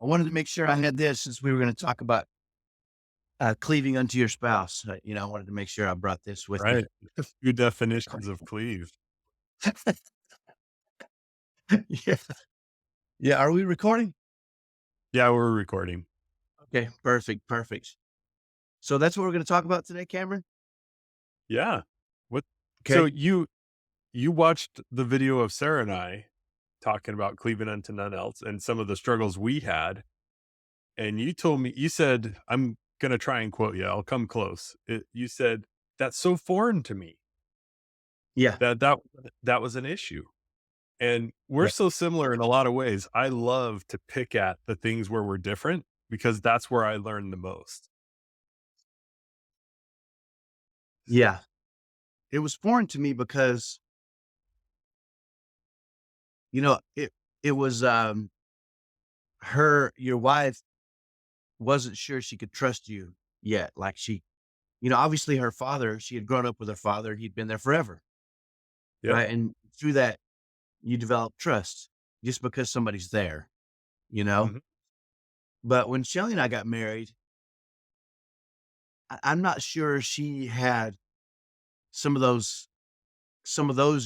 I wanted to make sure I had this since we were going to talk about cleaving unto your spouse. I wanted to make sure I brought this with me. Right. Few definitions of cleave. Yeah. Yeah. Are we recording? Yeah, we're recording. Okay. Perfect. Perfect. So that's what we're going to talk about today, Cameron. Yeah. What so Okay. you watched the video of Sarah and I talking about cleaving unto none else and some of the struggles we had, and you told me you said, I'm gonna try and quote you, I'll come close. You said, "That's so foreign to me." Yeah. That was an issue. And we're Yeah. so similar in a lot of ways. I love to pick at the things where we're different because that's where I learn the most. Yeah. It was foreign to me because, it was, your wife wasn't sure she could trust you yet. Like obviously her father, she had grown up with her father. He'd been there forever. Yep. Right. And through that, you develop trust just because somebody's there, you know? Mhm. But when Shelly and I got married, I'm not sure she had some of those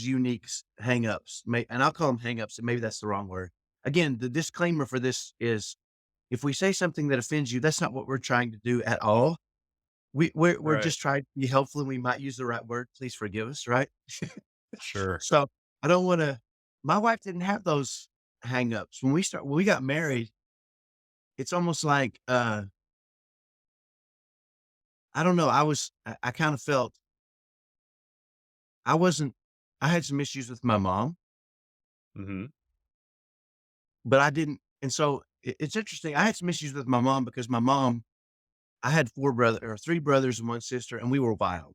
unique hangups. And I'll call them hangups, and maybe that's the wrong word. Again, the disclaimer for this is if we say something that offends you, that's not what we're trying to do at all. We're Right. just trying to be helpful and we might use the right word. Please forgive us, right? Sure. So I don't want to. My wife didn't have those hangups when we got married. It's almost like I don't know. I kind of felt I wasn't I had some issues with my mom, Mhm. but I didn't and so it's interesting. I had some issues with my mom because my mom I had 3 brothers and 1 sister, and we were wild.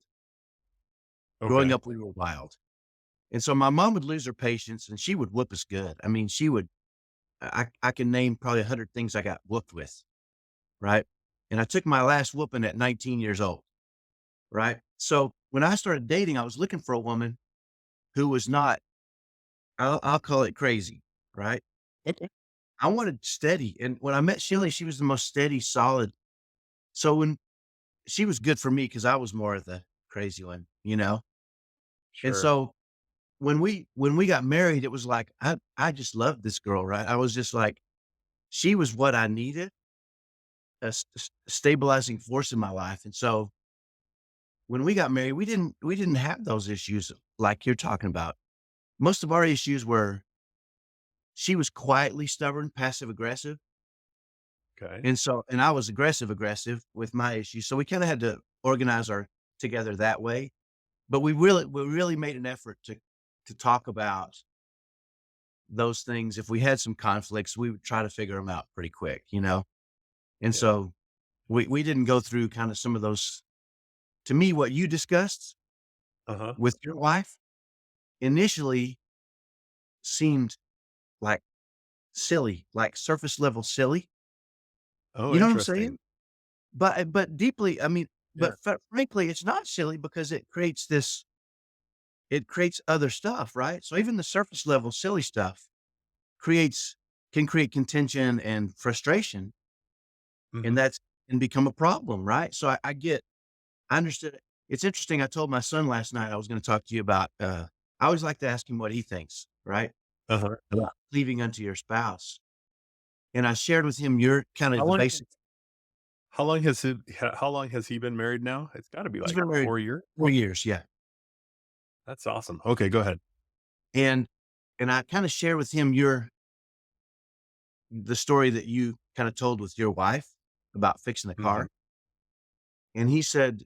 Growing Okay. up, we were wild. And so my mom would lose her patience, and she would whoop us good. I mean, she would I can name probably 100 things I got whooped with, right? And I took my last whooping at 19 years old, right? So when I started dating, I was looking for a woman who was not I'll call it crazy, right? Okay. I wanted steady, and when I met Shelly, she was the most steady, solid. So when she was good for me because I was more of the crazy one, you know? And Sure. so when we got married, it was like I just loved this girl, right? I was just like, she was what I needed, a stabilizing force in my life. And so when we got married, we didn't have those issues like you're talking about. Most of our issues were she was quietly stubborn, passive aggressive. Okay. And I was aggressive aggressive with my issues. So we kind of had to organize our together that way. But we really made an effort to talk about those things. If we had some conflicts, we would try to figure them out pretty quick, you know? And Yeah. so we didn't go through kind of some of those to me, what you discussed Uh-huh. with your wife initially seemed like silly, like surface level silly. Oh, You know what I'm interesting. saying? But deeply, I mean, Yeah. but frankly, it's not silly because it creates other stuff, right? So even the surface level silly stuff creates can create contention and frustration, and Mhm. that's can become a problem, right? So I understood it. It's interesting. I told my son last night I was going to talk to you about. I always like to ask him what he thinks, right? Uh-huh. About cleaving unto your spouse, and I shared with him your kind How of the long basic. how long has he been married now? It's gotta be He's like been married 4 years? 4 years, yeah, That's awesome. Okay, go ahead. and I kind of share with him the story that you kind of told with your wife about fixing the Mhm. car, and he said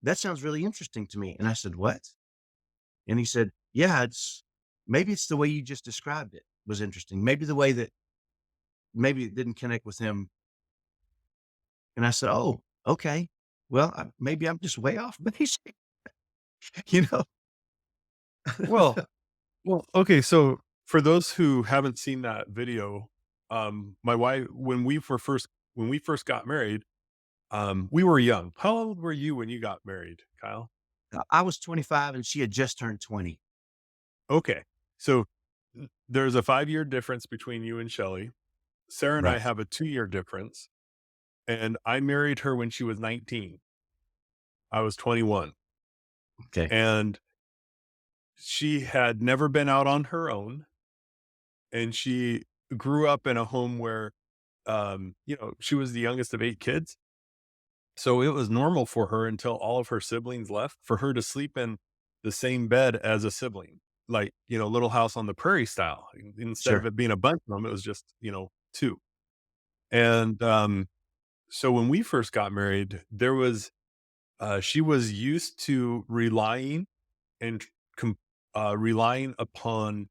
that sounds really interesting to me, and I said what? And he said, yeah, maybe it's the way you just described it was interesting. Maybe the way that maybe it didn't connect with him. And I said, "Oh, okay. Well, maybe I'm just way off base." You know? Well okay, so for those who haven't seen that video, my wife when we first got married, we were young. How old were you when you got married, Kyle? I was 25 and she had just turned 20. Okay. So there's a 5-year difference between you and Shelly. Sarah and I Right. have a 2-year difference, and I married her when she was 19. I was 21, Okay. and she had never been out on her own, and she grew up in a home where, she was the youngest of 8 kids. So it was normal for her until all of her siblings left for her to sleep in the same bed as a sibling, like, Little House on the Prairie style. Instead of Sure. it being a bunch of them, it was just, 2. And, so when we first got married, she was used to and com relying upon,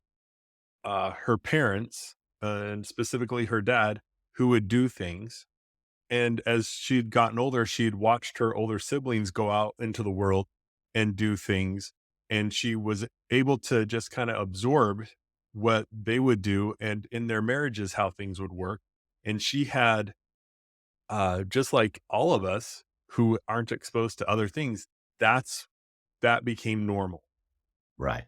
her parents, and specifically her dad, who would do things. And as she'd gotten older, she'd watched her older siblings go out into the world and do things. And she was able to just kind of absorb what they would do and in their marriages, how things would work. And she had, just like all of us who aren't exposed to other things, that became normal. Right.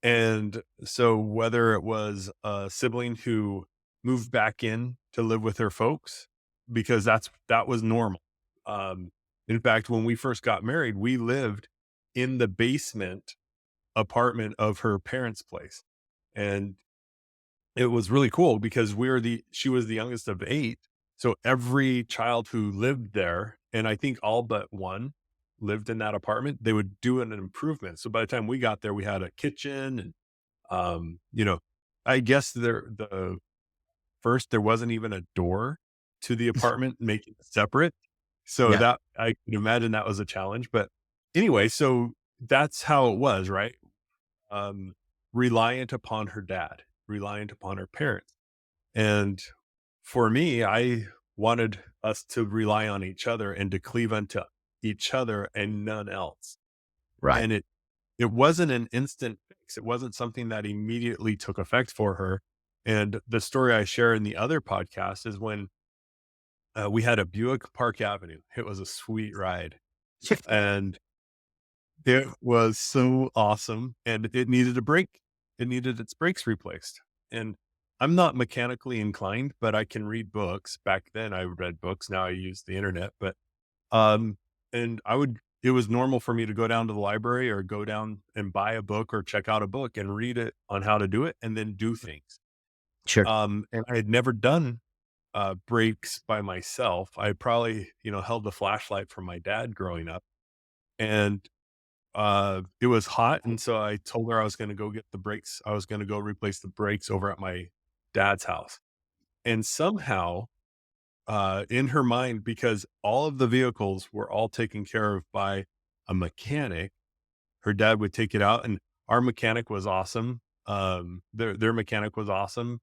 And so whether it was a sibling who moved back in to live with her folks, because that was normal. Um, in fact, when we first got married, we lived in the basement apartment of her parents' place. And it was really cool because she was the youngest of 8. So every child who lived there, and I think all but one lived in that apartment, they would do an improvement. So by the time we got there, we had a kitchen and um, you know, I guess there wasn't even a door to the apartment, making it separate. So Yeah. that I can imagine that was a challenge. But anyway, so that's how it was, right? Um, reliant upon her dad, reliant upon her parents. And for me, I wanted us to rely on each other and to cleave unto each other and none else. Right. And it wasn't an instant fix. It wasn't something that immediately took effect for her. And the story I share in the other podcast is when we had a Buick Park Avenue. It was a sweet ride, and it was so awesome. And it needed a brake. It needed its brakes replaced. And I'm not mechanically inclined, but I can read books. Back then, I read books. Now I use the internet. But um, and it was normal for me to go down to the library or go down and buy a book or check out a book and read it on how to do it and then do things. Sure. And I had never done breaks by myself. I probably, held the flashlight from my dad growing up and it was hot. And so I told her I was going to go get the brakes. I was going to go replace the brakes over at my dad's house. And somehow in her mind, because all of the vehicles were all taken care of by a mechanic, her dad would take it out, and our mechanic was awesome. Their mechanic was awesome.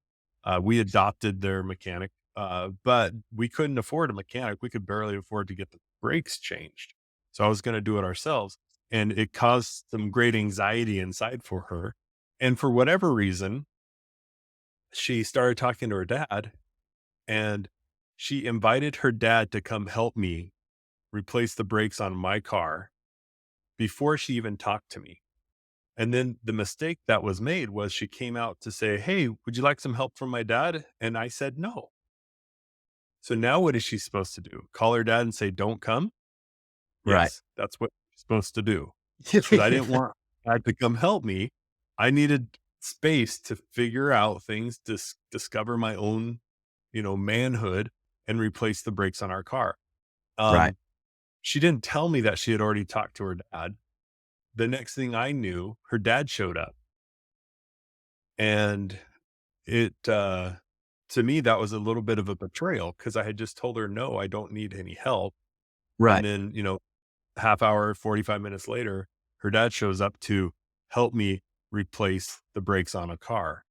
We adopted their mechanic, but we couldn't afford a mechanic. We could barely afford to get the brakes changed. So I was going to do it ourselves, and it caused some great anxiety inside for her. And for whatever reason, she started talking to her dad, and she invited her dad to come help me replace the brakes on my car before she even talked to me. And then the mistake that was made was she came out to say, "Hey, would you like some help from my dad?" And I said, "No." So now what is she supposed to do? Call her dad and say, "Don't come?" Right. Yes, that's what she's supposed to do. Because I didn't want dad to come help me. I needed space to figure out things, to discover my own, manhood and replace the brakes on our car. Right. Um, she didn't tell me that she had already talked to her dad. The next thing I knew, her dad showed up. And to me, that was a little bit of a betrayal because I had just told her, "No, I don't need any help." And Right. then, half hour, 45 minutes later, her dad shows up to help me replace the brakes on a car.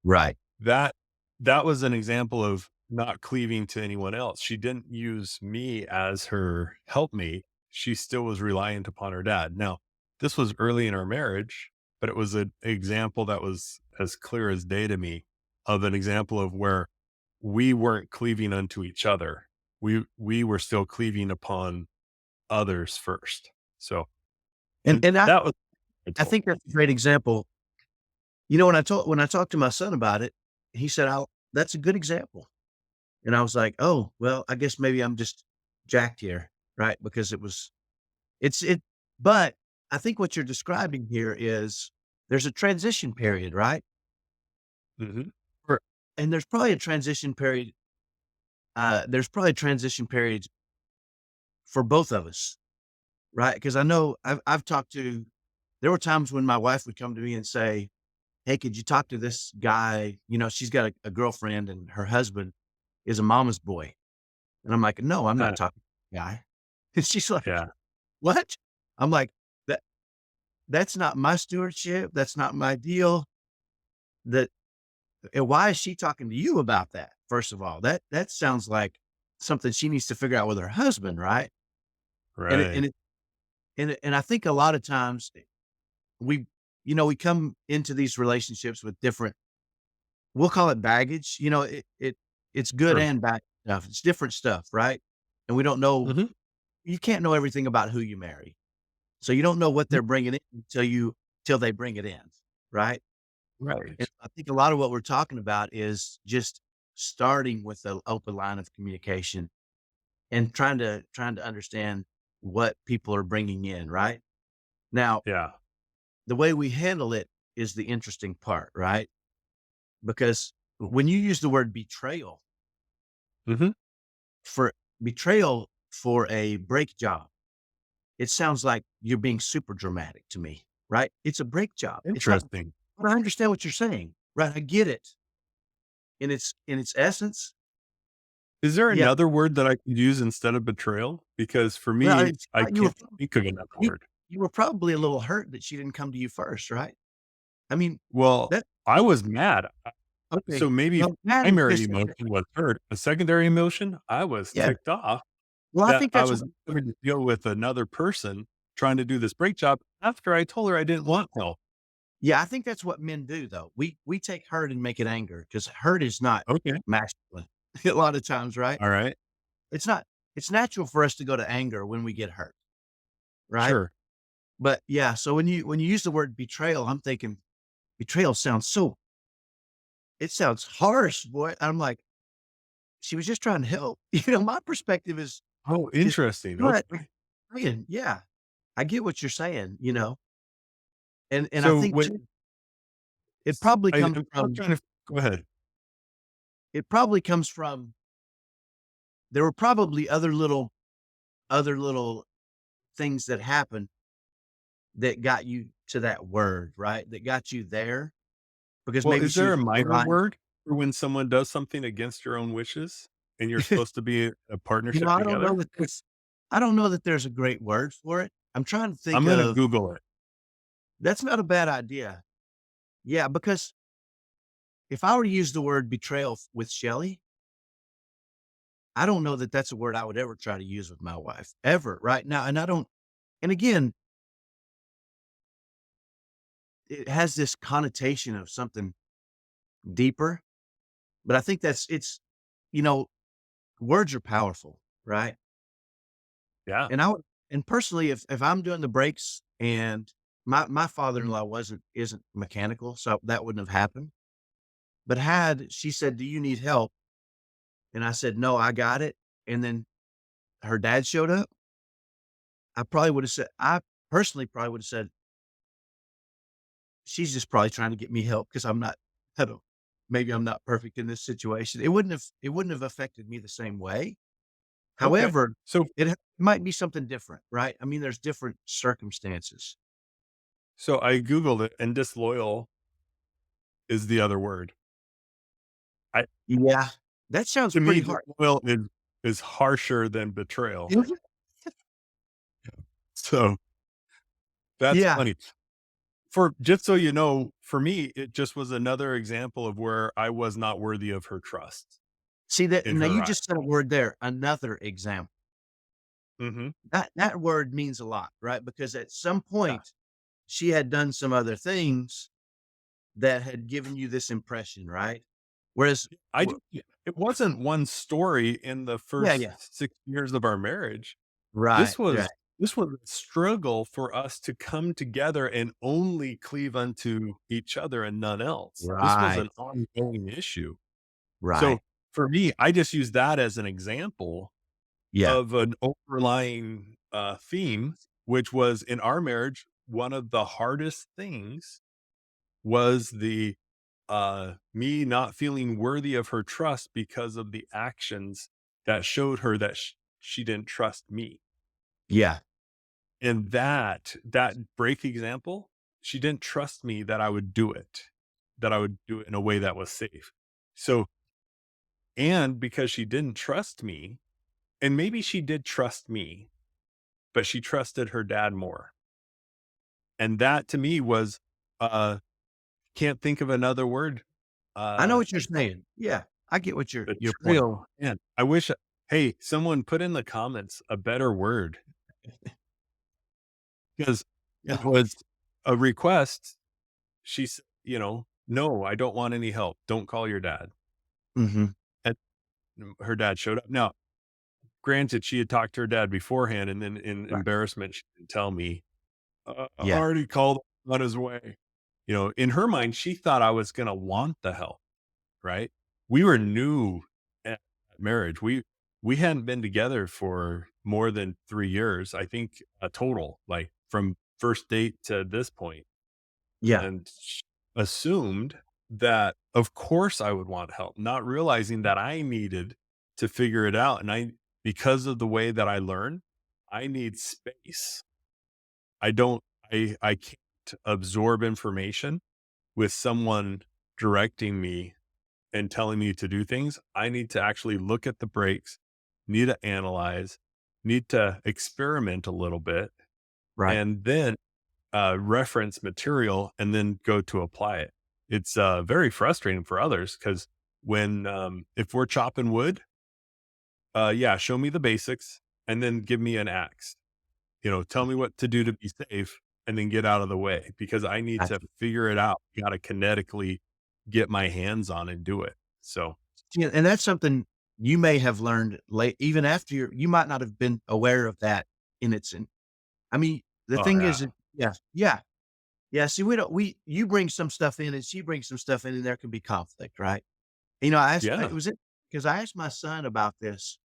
Right. That that was an example of not cleaving to anyone else. She didn't use me as her helpmate. She still was reliant upon her dad. Now, this was early in our marriage, but it was an example that was as clear as day to me of an example of where we weren't cleaving unto each other. We were still cleaving upon others first. So, And and and I that was I I told think her. that's a great example. When I talked to my son about it, he said, "Oh, that's a good example." And I was like, "Oh, well, I guess maybe I'm just jacked here," right? Because it but I think what you're describing here is there's a transition period, right? Mhm. For and there's probably a transition period for both of us, right? Because I know I've talked to there were times when my wife would come to me and say, "Hey, could you talk to this guy?" She's got a girlfriend and her husband is a mama's boy. And I'm like, "No, I'm not talking to the guy." And she's like, Yeah. "What?" I'm like, "That that's not my stewardship. That's not my deal. That and why is she talking to you about that?" First of all, that sounds like something she needs to figure out with her husband, right? And it Right. and it and I think a lot of times we we come into these relationships with different we'll call it baggage. It's good Sure. and bad stuff. It's different stuff, right? And we don't know Mhm. you can't know everything about who you marry. So you don't know what Mm, they're bringing in till they bring it in, right? And right. I think a lot of what we're talking about is just starting with an open line of communication and trying to understand what people are bringing in, right? Now, Yeah. the way we handle it is the interesting part, right? Because when you use the word Mhm. for for a brake job, it sounds like you're being super dramatic to me, right? It's a brake job. It's not, Interesting. but I understand what you're saying, right? I get it in its essence. Is there Yeah. another word that I could use instead of betrayal? Because for Well, me, it's I you were can't think of another you word. you were probably a little hurt that she didn't come to you first, right? I mean, Well, that I was mad. okay. So maybe Well, that is primary just emotion was hurt. A secondary emotion, I was yeah. ticked off Well, I that think I that's was having to deal with another person trying to do this brake job after I told her I didn't want help. yeah, I think that's what men do though. We take hurt and make it anger because hurt is not Okay. masculine a lot of times, right? All right. It's not it's natural for us to go to anger when we get hurt, right? Sure. But yeah, so when you use the word betrayal, I'm thinking betrayal sounds so it sounds harsh, boy. I'm like, she was just trying to help. My perspective Oh, is interesting. but Okay. yeah, I get what you're saying. And I So think when too, it probably comes I'm still from trying to go ahead. it probably comes from there were probably other little things that happened that got you to that word, right? That got you there because Well, maybe is she there was a minor relying word for when someone does something against your own wishes and you're supposed to be a partnership I don't know together? that there's a great word for it. I'm trying to think I'm gonna of Google it. that's not a bad idea. Yeah, because if I were to use the word betrayal with Shelly, I don't know that that's a word I would ever try to use with my wife ever right now. And I don't, and again, it has this connotation of something deeper, but I think you know, words are powerful, right? Yeah. And and personally, if I'm doing the brakes and my father-in-law isn't mechanical, so that wouldn't have happened. But had she said, "Do you need help?" And I said, "No, I got it." And then her dad showed up, I personally probably would have said, "She's just probably trying to get me help because I don't maybe I'm not perfect in this situation." It wouldn't have affected me the same way. Okay. However, So it might be something different, right? I mean, there's different circumstances. I Googled it and disloyal is the other word. I Yeah, that sounds To me, pretty hard. disloyal is harsher than betrayal. Mhm. So that's Yeah. funny. For just so you know, for me, it just was another example of where I was not worthy of her trust See that in now her you eyes. just said a word there, another example. Mhm. That word means a lot, right? Because at some Yeah. point, she had done some other things that had given you this impression, right? Whereas I w do It wasn't one story in the yeah, first yeah. 6 years of our marriage. Right, This right, was this was a struggle for us to come together and only cleave unto each other and none else. This was right, an ongoing issue. So right. for me, I just use that as an example Yeah. of an overlying, theme, which was in our marriage, one of the hardest things was me not feeling worthy of her trust because of the actions that showed her that she didn't trust me. Yeah. And that break example, she didn't trust me that I would do it, that I would do it in a way that was safe. So, and because she didn't trust me, and maybe she did trust me, but she trusted her dad more. And that to me was, uh, can't think of another word, I know uh, what you're saying. Yeah. I get what your point. betrayal. Man, I wish, hey, someone put in the comments a better word, because Yeah. it was a request. She's, "No, I don't want any help. Don't call your dad." Mhm. And her dad showed up. Now, granted, she had talked to her dad beforehand, and then in Right. embarrassment, she didn't tell me, I Yeah. already called him on his way." In her mind, she thought I was gonna want the help, right? We were new at marriage. We hadn't been together for more than 3 years, I think, a total, like, from first date to this point. Yeah. And assumed that of course I would want help, not realizing that I needed to figure it out. And because of the way that I learn, I need space. I don't, I can't absorb information with someone directing me and telling me to do things. I need to actually look at the breaks, need to analyze, need to experiment a little bit, Right. and then reference material and then go to apply it. It's very frustrating for others because if we're chopping wood, yeah, show me the basics and then give me an axe. Tell me what to do to be safe and then get out of the way because I need to Gotcha. figure it out. Got to kinetically get my hands on and do it. So, Yeah, and that's something you may have learned late even after you might not have been aware of that in its in I mean, the oh thing yeah, is yeah, yeah, yeah, see, we don't we you bring some stuff in and she brings some stuff in and there can be conflict, right? I asked yeah, it was it because I asked my son about this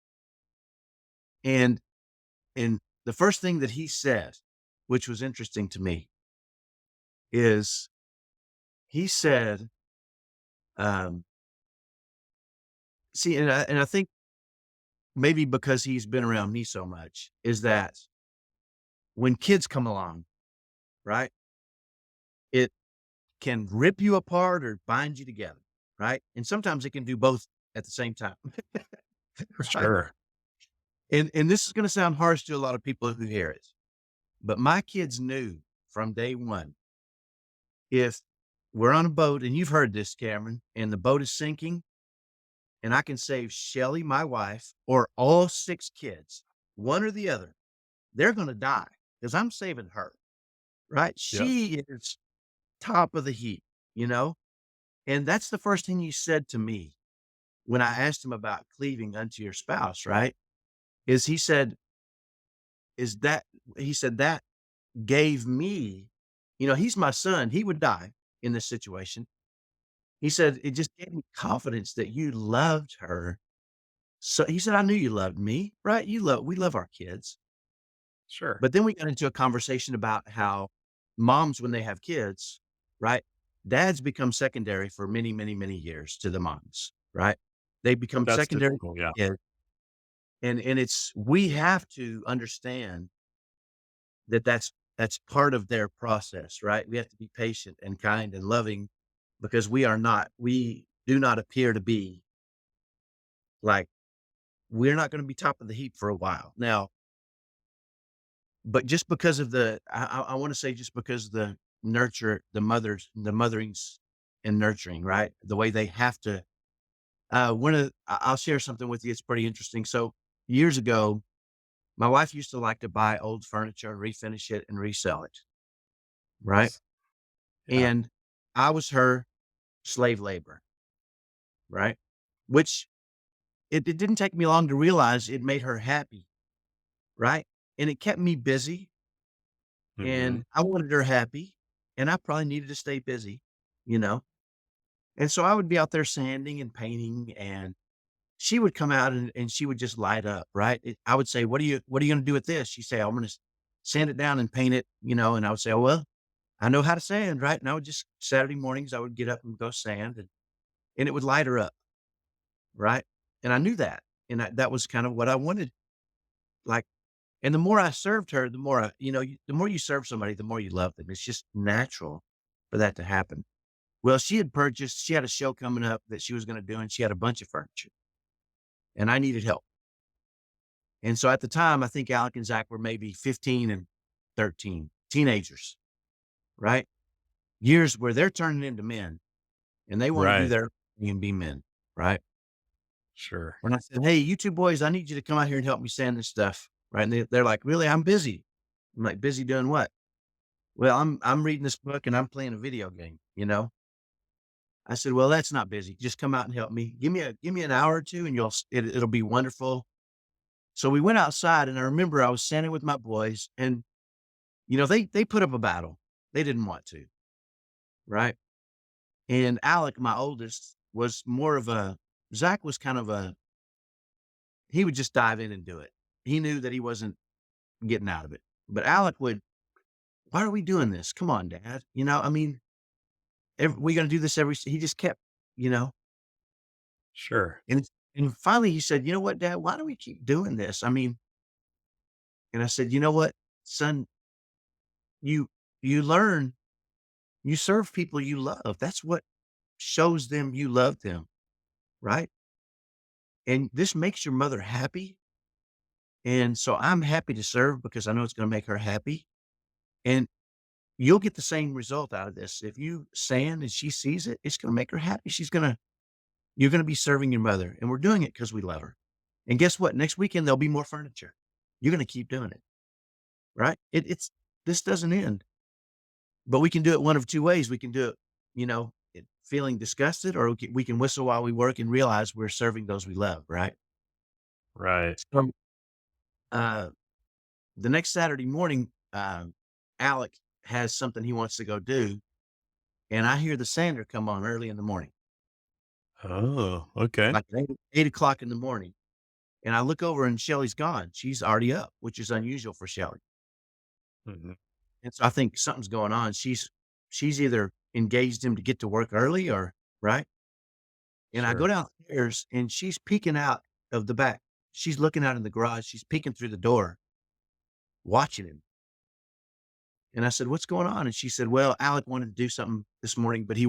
and and the first thing that he said, which was interesting to me, is he said, um, see, and I think maybe because he's been around me so much, is that when kids come along, right, it can rip you apart or bind you together, right? And sometimes it can do both at the same time, right? sure, And this is gonna sound harsh to a lot of people who hear it, but my kids knew from day one, if we're on a boat, and you've heard this, Cameron, and the boat is sinking, and I can save Shelly, my wife, or all 6 kids, one or the other, they're gonna die die because 'cause I'm saving her, right? yep, She is top of the heap, you know? And that's the first thing he said to me when I asked him about cleaving unto your spouse, right? Is he said, "Is that" he said, "That gave me" he's my son, he would die in this situation. He said, "It just gave me confidence that you loved her." So he said, "I knew you loved me, right? We love our kids." sure, But then we got into a conversation about how moms, when they have kids, right? Dads become secondary for many, many, many years to the moms, right? They become that's secondary typical. Yeah, to and it's we have to understand that that's part of their process, right? We have to be patient and kind and loving because we do not appear to be like we're not gonna be top of the heap for a while. Now, but just because of I wanna say just because the motherings and nurturing, right? The way they have to one of I'll share something with you, it's pretty interesting. So, years ago, my wife used to like to buy old furniture, refinish it, and resell it, right? nice. Yeah, And I was her slave labor, right? Which it didn't take me long to realize it made her happy, right? And it kept me busy, hmm, and I wanted her happy, and I probably needed to stay busy, you know? And so I would be out there sanding and painting, and she would come out and she would just light up, right? I would say, what are you gonna do with this?" She'd say, "I'm gonna sand it down and paint it," and I would say, "Oh, well, I know how to sand," right? And I would just Saturday mornings, I would get up and go sand, and it would light her up, right? And I knew that, and that was kind of what I wanted, like, and the more I served her, the more the more you serve somebody, the more you love them. It's just natural for that to happen. Well, she had a show coming up that she was gonna do, and she had a bunch of furniture, and I needed help. And so at the time, I think Alec and Zach were maybe 15 and 13, teenagers, right? Years where they're turning into men and they want to do Right. their thing and be men, right? Sure. When I said, "Hey, you 2 boys, I need you to come out here and help me sand this stuff," right? And they're like, "Really? I'm busy." I'm like, "Busy doing what?" "Well, I'm reading this book and I'm playing a video game, you know?" I said, "Well, that's not busy. Just come out and help me. Give me an hour or 2 and it'll be wonderful." So we went outside and I remember I was sanding with my boys and, they put up a battle. They didn't want to, right? And Alec, my oldest, was more of a Zach was kind of he would just dive in and do it. He knew that he wasn't getting out of it. But Alec would, "Why are we doing this? Come on, dad." I mean, we gonna do this he just kept, you know, Sure. and finally he said, "You know what, dad? Why do we keep doing this? I mean," and I said, "You know what, son, you you learn, you serve people you love. That's what shows them you love them, right? And this makes your mother happy. And so I'm happy to serve because I know it's gonna make her happy. And you'll get the same result out of this. If you sand and she sees it, it's gonna make her happy. You're gonna be serving your mother. And we're doing it because we love her. And guess what? Next weekend there'll be more furniture. You're gonna keep doing it, right? This doesn't end. But we can do it one of 2 ways. We can do it, feeling disgusted, or we can whistle while we work and realize we're serving those we love, right? Right. So, uh, the next Saturday morning, Alec has something he wants to go do, and I hear the sander come on early in the morning, Oh, okay. like 8 o'clock in the morning. And I look over and Shelly's gone. She's already up, which is unusual for Shelly. Mhm. And so I think something's going on. She's either engaged him to get to work early or right. And I go Sure. downstairs and she's peeking out of the back. She's looking out in the garage. She's peeking through the door, watching him. And I said, "What's going on?" And she said, "Well, Alec wanted to do something this morning, but he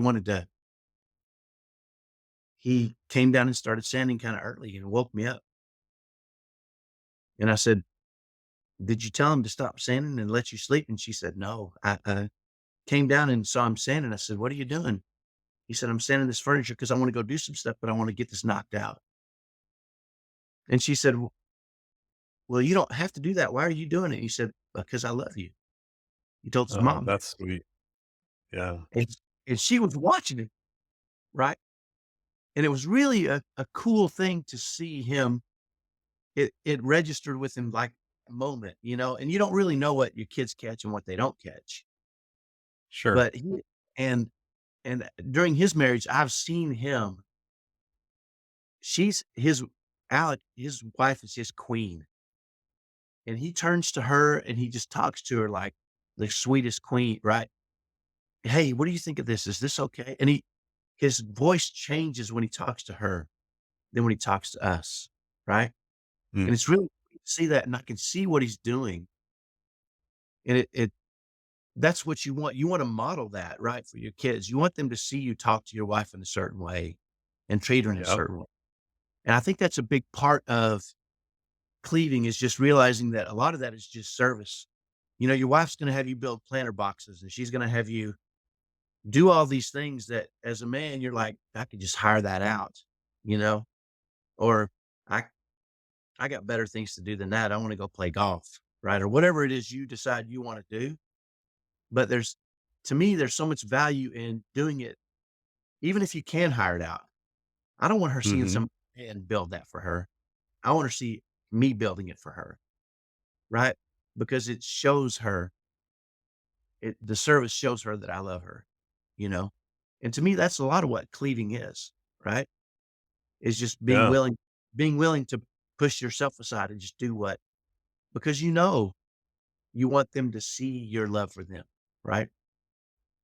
came down and started sanding kind of early and woke me up." And I said, "Did you tell him to stop sanding and let you sleep?" And she said, "No, I came down and saw him sanding." I said, "What are you doing?" He said, "I'm sanding this furniture because I want to go do some stuff, but I want to get this knocked out." And she said, "Well, you don't have to do that. Why are you doing it?" He said, "Because I love you." He told his Oh, mom that. that's sweet. Yeah. And, and she was watching him, right? And it was really a cool thing to see him. It registered with him like a moment, and you don't really know what your kids catch and what they don't catch. Sure. But and during his marriage, I've seen him. She's his Alec, his wife is his queen. And he turns to her and he just talks to her like the sweetest queen, right? "Hey, what do you think of this? Is this okay?" And his voice changes when he talks to her than when he talks to us, right? And Mm. it's really cool to see that, and I can see what he's doing. And that's what you want. You want to model that, right, for your kids. You want them to see you talk to your wife in a certain way and treat her in a Yep. certain way. And I think that's a big part of cleaving is just realizing that a lot of that is just service. Your wife's gonna have you build planter boxes, and she's gonna have you do all these things that as a man, you're like, "I could just hire that out," you know? Or, "I I got better things to do than that. I wanna go play golf," right? Or whatever it is you decide you wanna do. But to me, there's so much value in doing it, even if you can hire it out. I don't want her seeing Mhm. some man build that for her. I want her to see me building it for her, right? Because it shows her the service shows her that I love her, you know? And to me, that's a lot of what cleaving is, right? Is just being Yeah. willing. being willing to push yourself aside and just do what because you know you want them to see your love for them, right?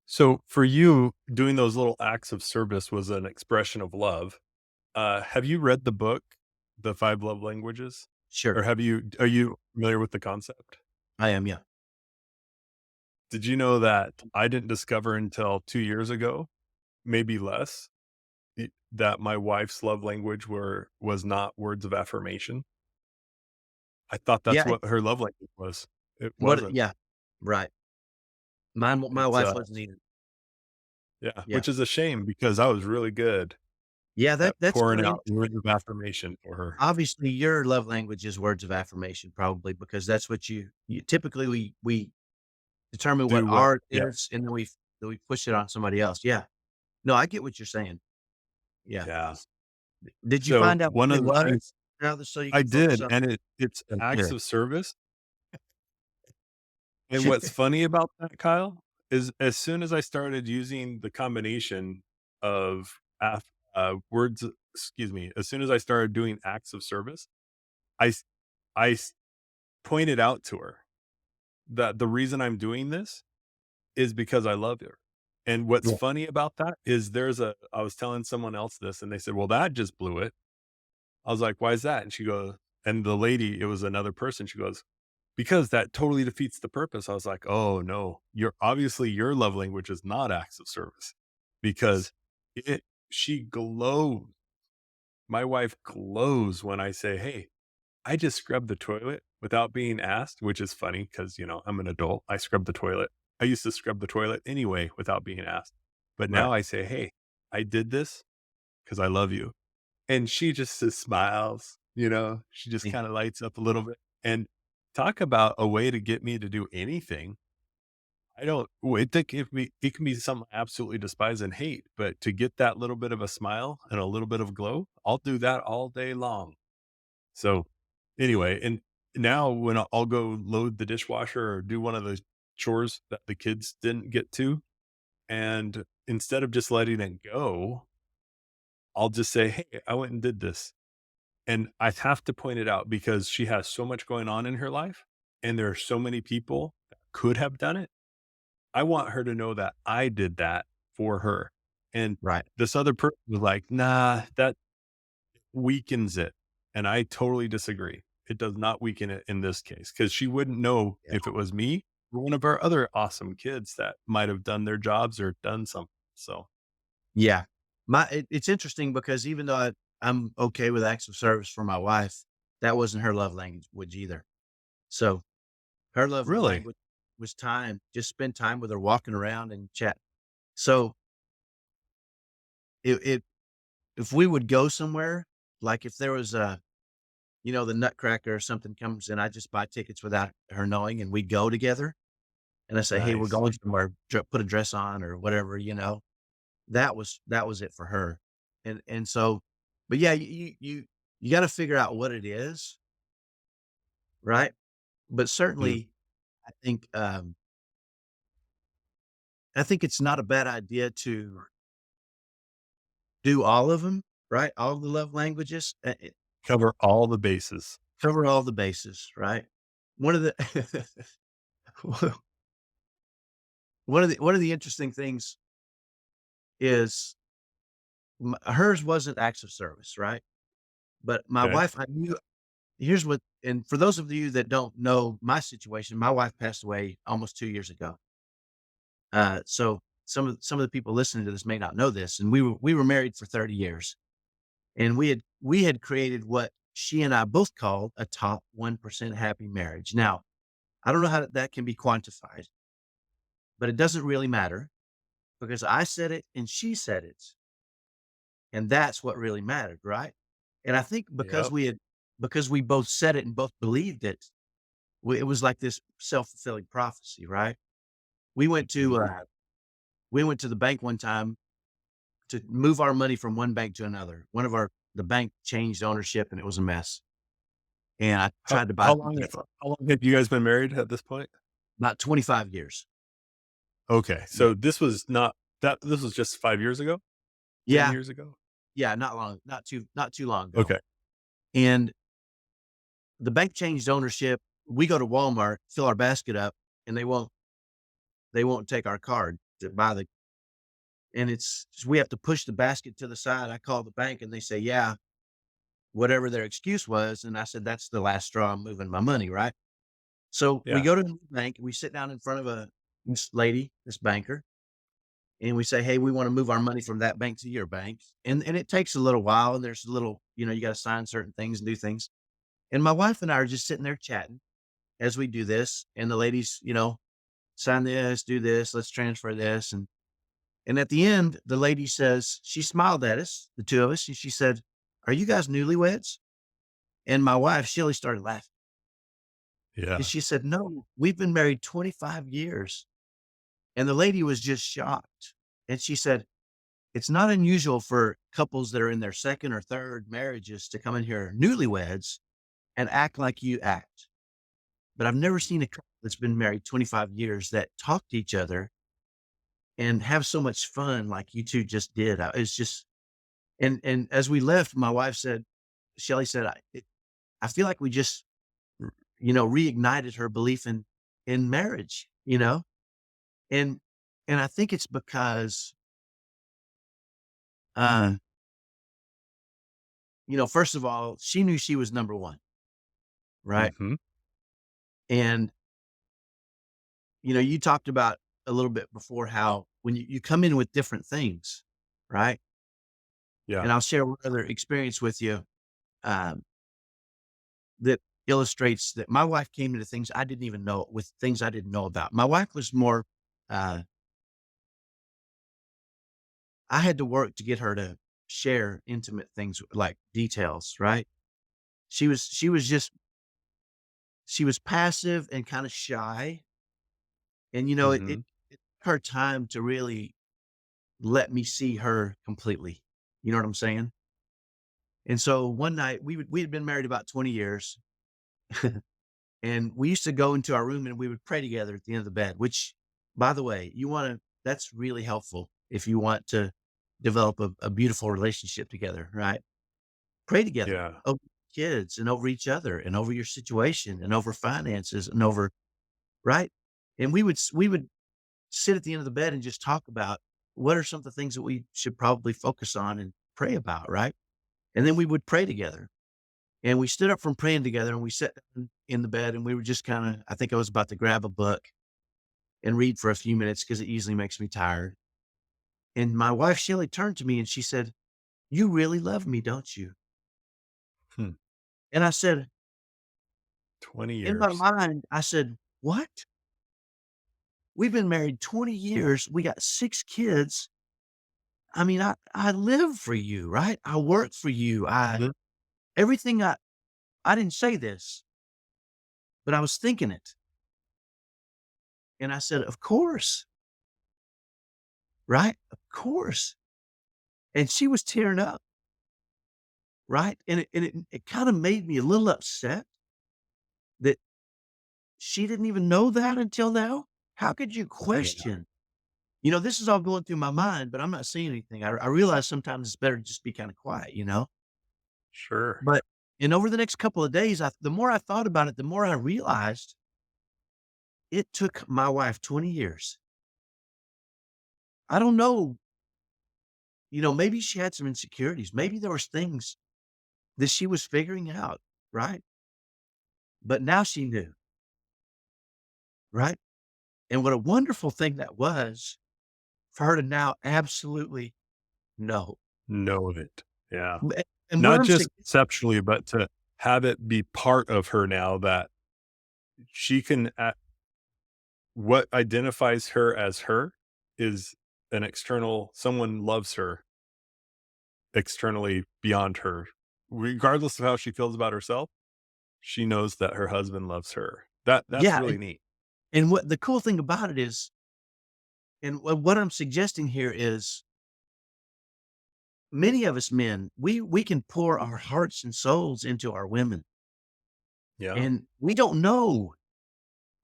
So for you, doing those little acts of service was an expression of love. Have you read the book, The Five Love Languages? Sure. Or are you familiar with the concept? I am, yeah. Did you know that I didn't discover until 2 years ago, maybe less, that my wife's love language was not words of affirmation? I thought that's Yeah, what her love language was. It what wasn't. yeah, right. My It's, wife wasn't either. yeah, Yeah. which is a shame because I was really good Yeah, at that's pouring kinda out words of affirmation for her. obviously, your love language is words of affirmation probably because that's what you typically, we determine what Do what ours yeah, is, and then we push it on somebody else. Yeah. No, I get what you're saying. Yeah. yeah. Did you So, find out one what it of the things was now so you I can focus did, on and it's okay, acts good. of service, and what's funny about that, Kyle, is as soon as I started using the combination of words excuse me, as soon as I started doing acts of service, I s I s pointed out to her that the reason I'm doing this is because I love her, and what's Yeah, funny about that is I was telling someone else this, and they said, "Well, that just blew it." I was like, "Why is that?" And she goes and the lady, it was another person, she goes, "Because that totally defeats the purpose." I was like, "Oh, no. Your love language is not acts of service because it she glows. My wife glows when I say, 'Hey, I just scrubbed the toilet without being asked,' which is funny because, I'm an adult. I scrub the toilet. I used to scrub the toilet anyway without being asked. But right. now I say, 'Hey, I did this because I love you.'" And she just smiles, she just Yeah. kinda lights up a little bit, and talk about a way to get me to do anything. I don't it can be something I absolutely despise and hate, but to get that little bit of a smile and a little bit of glow, I'll do that all day long. So, anyway, and now when I'll go load the dishwasher or do one of the chores that the kids didn't get to, and instead of just letting it go, I'll just say, "Hey, I went and did this." And I have to point it out because she has so much going on in her life, and there are so many people that could have done it. I want her to know that I did that for her. And Right. this other person was like, "Nah, that weakens it." And I totally disagree. It does not weaken it in this case because she wouldn't know Yeah. if it was me or one of our other awesome kids that might have done their jobs or done something. So, Yeah. It's interesting because even though I'm okay with acts of service for my wife, that wasn't her love language either. So, her love really? language was time, just spend time with her walking around and chat. So, it if we would go somewhere, like if there was the Nutcracker or something comes and I just buy tickets without her knowing and we go together and I say, "Hey, we're Nice. going somewhere, put a dress on," or whatever. That was it for her. And so but yeah, you gotta figure out what it is, right? But Mm. certainly, I think, I think it's not a bad idea to do all of them, right? All the love languages, Cover all the bases. cover all the bases, right? One of the one of the interesting things is hers wasn't acts of service, right? But my Okay. wife, I knew here's what and for those of you that don't know my situation, my wife passed away almost 2 years ago. So some of the people listening to this may not know this, and we were married for 30 years, and we had created what she and I both called a top 1% happy marriage. Now, I don't know how that can be quantified, but it doesn't really matter because I said it and she said it, and that's what really mattered, right? And I think Yep. because we both said it and both believed it, it was like this self-fulfilling prophecy, right? We went to Mhm. uh, we went to the bank one time to move our money from one bank to another. The bank changed ownership and it was a mess. And I How tried to buy how some long different how long have you guys been married at this point? about 25 years. Okay, Yeah. so this was just 5 years ago? 10 Yeah. years ago? Yeah, not long, not too long ago. Okay. And the bank changed ownership. We go to Walmart, fill our basket up, and they won't take our card to buy the and it's we have to push the basket to the side. I call the bank and they say, "Yeah," whatever their excuse was, and I said, "That's the last straw. I'm moving my money," right? So, we Yeah. go to the bank, we sit down in front of this lady, this banker, and we say, "Hey, we wanna move our money from that bank to your bank." And it takes a little while, and there's a little you gotta sign certain things and do things. And my wife and I are just sitting there chatting as we do this, and the ladies, "Sign this, do this, let's transfer this," and at the end, the lady says she smiled at us, the 2 of us, and she said, "Are you guys newlyweds?" And my wife, Shelly, started laughing, and Yeah. she said, "No, we've been married 25 years." And the lady was just shocked, and she said, "It's not unusual for couples that are in their 2nd or 3rd marriages to come in here newlyweds and act like you act. But I've never seen a couple that's been married 25 years that talk to each other and have so much fun like you 2 just did." It's just and as we left, my wife said Shelly said, I feel like we just, reignited her belief in marriage, you know? And and I think it's because, uh, first of all, she knew she was number 1, right? Mhm. And, you talked about a little bit before how when you come in with different things, right? Yeah. And I'll share one other experience with you, um, that illustrates that my wife came into things I didn't even know with things I didn't know about. My wife was more, uh I had to work to get her to share intimate things like details, right? She was passive and kinda shy, and, it Mhm. it took her time to really let me see her completely. You know what I'm saying? And so one night we had been married about 20 years, and we used to go into our room and we would pray together at the end of the bed, which, by the way, that's really helpful if you want to develop a beautiful relationship together, right? Pray together Yeah. over kids and over each other and over your situation and over finances and over right? And we would sit at the end of the bed and just talk about what are some of the things that we should probably focus on and pray about, right? And then we would pray together. And we stood up from praying together and we sat down in the bed and we were just kinda I think I was about to grab a book and read for a few minutes because it usually makes me tired. And my wife, Shelly, turned to me and she said, "You really love me, don't you?" Hmm. And I said, 20 in my years. mind, I said, "What? We've been married 20 years. We got 6 kids. I mean, I live for you, right? I work for you. Mhm. Everything I didn't say this, but I was thinking it." And I said, "Of course, right? Of course." And she was tearing up, right? And it kinda made me a little upset that she didn't even know that until now. How could you Yeah. question? This is all going through my mind, but I'm not saying anything. I realize sometimes it's better to just be kinda quiet, you know? Sure. But and over the next couple of days, the more I thought about it, the more I realized it took my wife 20 years. I don't know, maybe she had some insecurities. Maybe there was things that she was figuring out, right? But now she knew, right? And what a wonderful thing that was for her to now absolutely know. Know it. Yeah. M and what Not I'm just saying conceptually, but to have it be part of her now that she can what identifies her is an external someone loves her externally beyond her. Regardless of how she feels about herself, she knows that her husband loves her. That's yeah, really neat. and what the cool thing about it is and what I'm suggesting here is many of us men, we can pour our hearts and souls into our women, Yeah. and we don't know,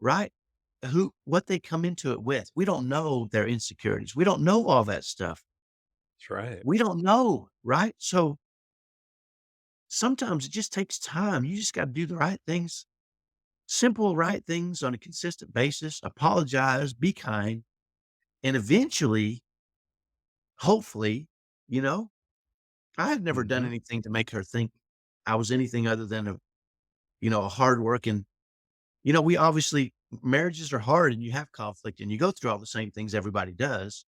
right? What they come into it with. We don't know their insecurities. We don't know all that stuff. That's right. We don't know, right? So sometimes it just takes time. You just got to do the right things, simple right things on a consistent basis, apologize, be kind, and eventually, hopefully, you know, I had never done Mhm. anything to make her think I was anything other than a hard working, we obviously marriages are hard and you have conflict and you go through all the same things everybody does,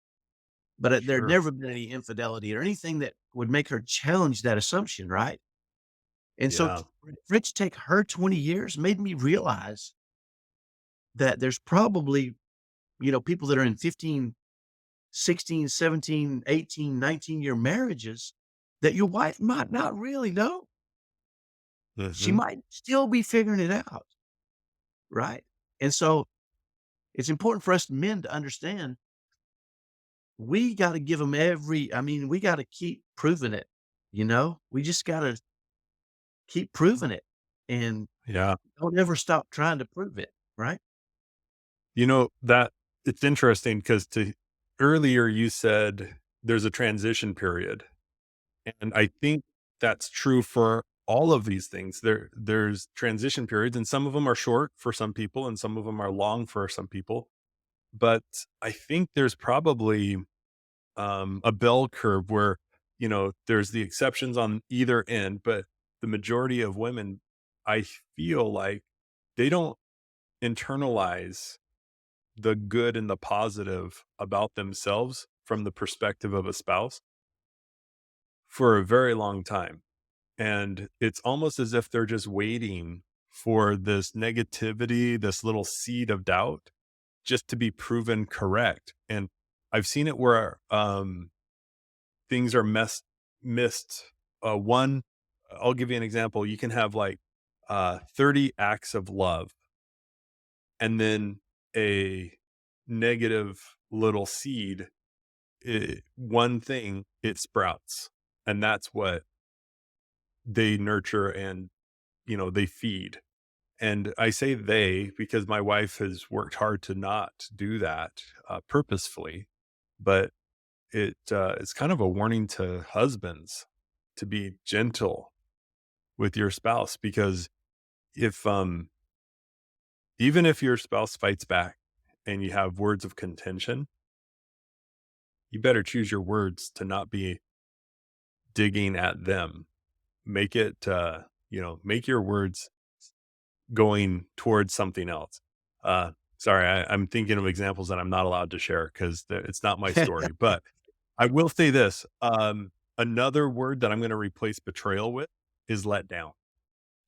but there'd Sure. never been any infidelity or anything that would make her challenge that assumption, right? And so Yeah. for it to take her 20 years made me realize that there's probably, people that are in 15, 16, 17, 18, 19-year marriages that your wife might not really know. She Mhm. might still be figuring it out, right? And so it's important for us men to understand we gotta give them we gotta keep proving it, We just gotta keep proving it and Yeah. don't ever stop trying to prove it, right? That it's interesting because to earlier you said there's a transition period. And I think that's true for all of these things. There's transition periods and some of them are short for some people and some of them are long for some people. But I think there's probably a bell curve where, there's the exceptions on either end, but the majority of women, I feel like they don't internalize the good and the positive about themselves from the perspective of a spouse for a very long time. And it's almost as if they're just waiting for this negativity, this little seed of doubt just to be proven correct. And I've seen it where things are missed. One, I'll give you an example. You can have like 30 acts of love and then a negative little seed, one thing, it sprouts. And that's what they nurture and, they feed. And I say they because my wife has worked hard to not do that purposefully, but it's kind of a warning to husbands to be gentle with your spouse because if even if your spouse fights back and you have words of contention, you better choose your words to not be digging at them. Make it make your words going towards something else. Sorry, I'm thinking of examples that I'm not allowed to share because it's not my story. But I will say this: another word that I'm going to replace betrayal with is let down.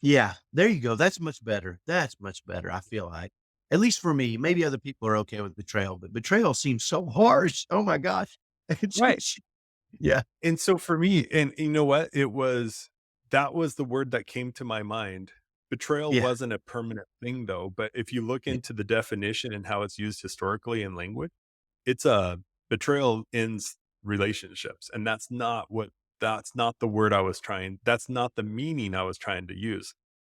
Yeah, there you go. That's much better. That's much better, I feel like. At least for me. Maybe other people are okay with betrayal, but betrayal seems so harsh. Oh my gosh. It's Right. just yeah, And so for me, and you know what? That was the word that came to my mind. Betrayal yeah, wasn't a permanent thing though, but if you look yeah, into the definition and how it's used historically in language, it's a betrayal ends relationships, and that's not the word I was trying that's not the meaning I was trying to use.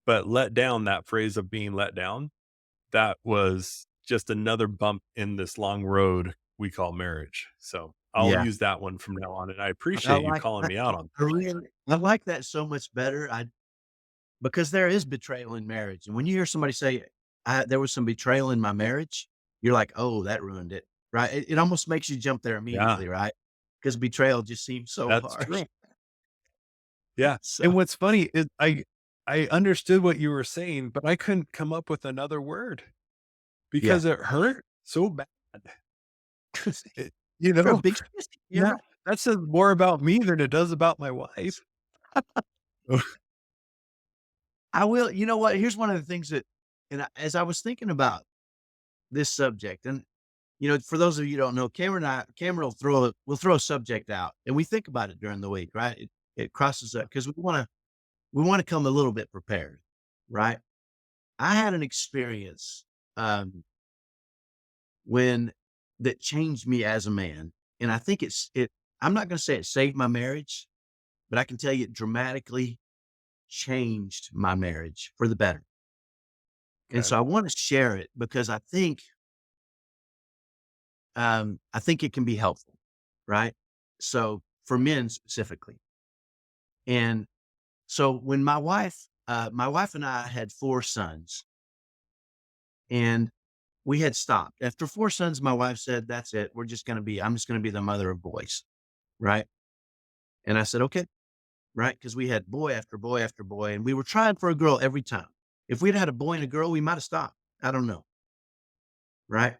But let down, that phrase of being let down, that was just another bump in this long road we call marriage. So, I'll yeah. use that one from now on, and I I appreciate you like calling I me out on. I like that so much better. Because there is betrayal in marriage, and when you hear somebody say, "There was some betrayal in my marriage," you're like, "Oh, that ruined it," right? It almost makes you jump there Yeah, immediately, right? Because betrayal just seems so that's harsh. true. Yeah, So and what's funny is I understood what you were saying, but I couldn't come up with another word yeah. because it hurt so bad. It You're a big sissy, you're that right. that says more about me than it does about my wife. I will you know what? Here's one of the things that as I was thinking about this subject, and, for those of you who don't know, Cameron will throw a subject out, and we think about it during the week, right? It crosses up because we wanna come a little bit prepared, right? I had an experience, um, when that changed me as a man, and I think I'm not gonna say it saved my marriage, but I can tell you it dramatically changed my marriage for the better, and Okay, so I wanna share it because I think it can be helpful, right? So, for men specifically, and So when my wife and I had 4 sons, and we had stopped. After 4 sons, my wife said, "That's it. I'm just gonna be the mother of boys." Right? And I said, "Okay." Right? Because we had boy after boy after boy, and we were trying for a girl every time. If we'd had a boy and a girl, we might have stopped. I don't know. Right?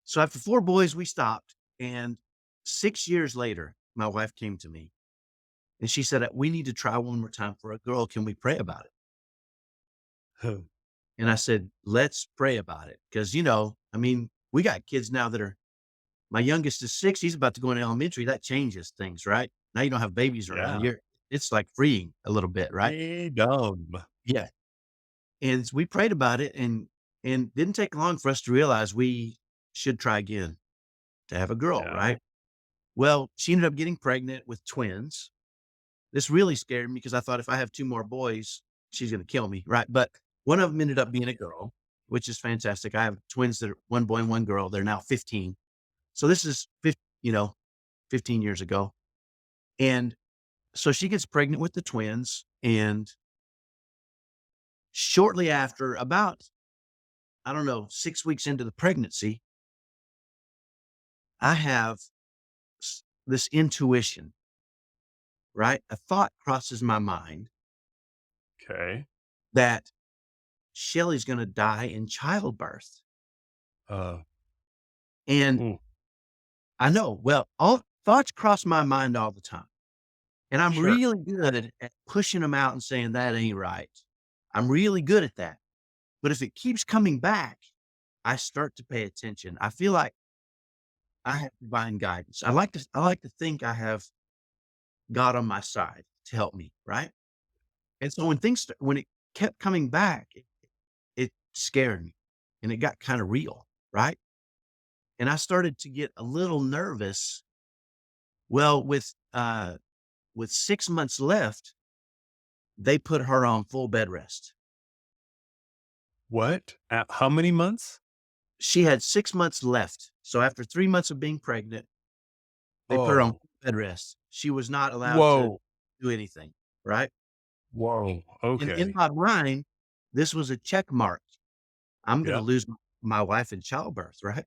So after 4 boys, we stopped, and 6 years later, my wife came to me, and she said, "We need to try one more time for a girl. Can we pray about it?" And I said, "Let's pray about it, because I mean, we got kids now that are my youngest is 6, he's about to go into elementary, that changes things, right? Now you don't have babies around, Yeah. it's like freeing a little bit, right? Freedom. Yeah, and we prayed about it, and didn't take long for us to realize we should try again to have a girl, Yeah. right? Well, she ended up getting pregnant with twins. This really scared me because I thought if I have 2 more boys, she's gonna kill me, right? But one of them ended up being a girl, which is fantastic. I have twins that are 1 boy and 1 girl. They're now 15. So this is 15 years ago. And so she gets pregnant with the twins, and shortly after, about, I don't know, 6 weeks into the pregnancy, I have this intuition, right? A thought crosses my mind Okay. that Shelly's going to die in childbirth. Uh, And ooh, I know, well, all thoughts cross my mind all the time. And I'm sure. really good at pushing them out and saying that ain't right. I'm really good at that. But if it keeps coming back, I start to pay attention. I feel like I have divine guidance. I like to think I have God on my side to help me, right? And so when it kept coming back, it scared me, and it got kind of real, right? And I started to get a little nervous. Well, with 6 months left, they put her on full bed rest. What? At how many months? She had 6 months left. So after 3 months of being pregnant, they put her on Oh, bed rest. She was not allowed to whoa. do anything, right? Whoa. In Okay. my mind, this was a check mark. I'm gonna Yep. lose my wife in childbirth, right?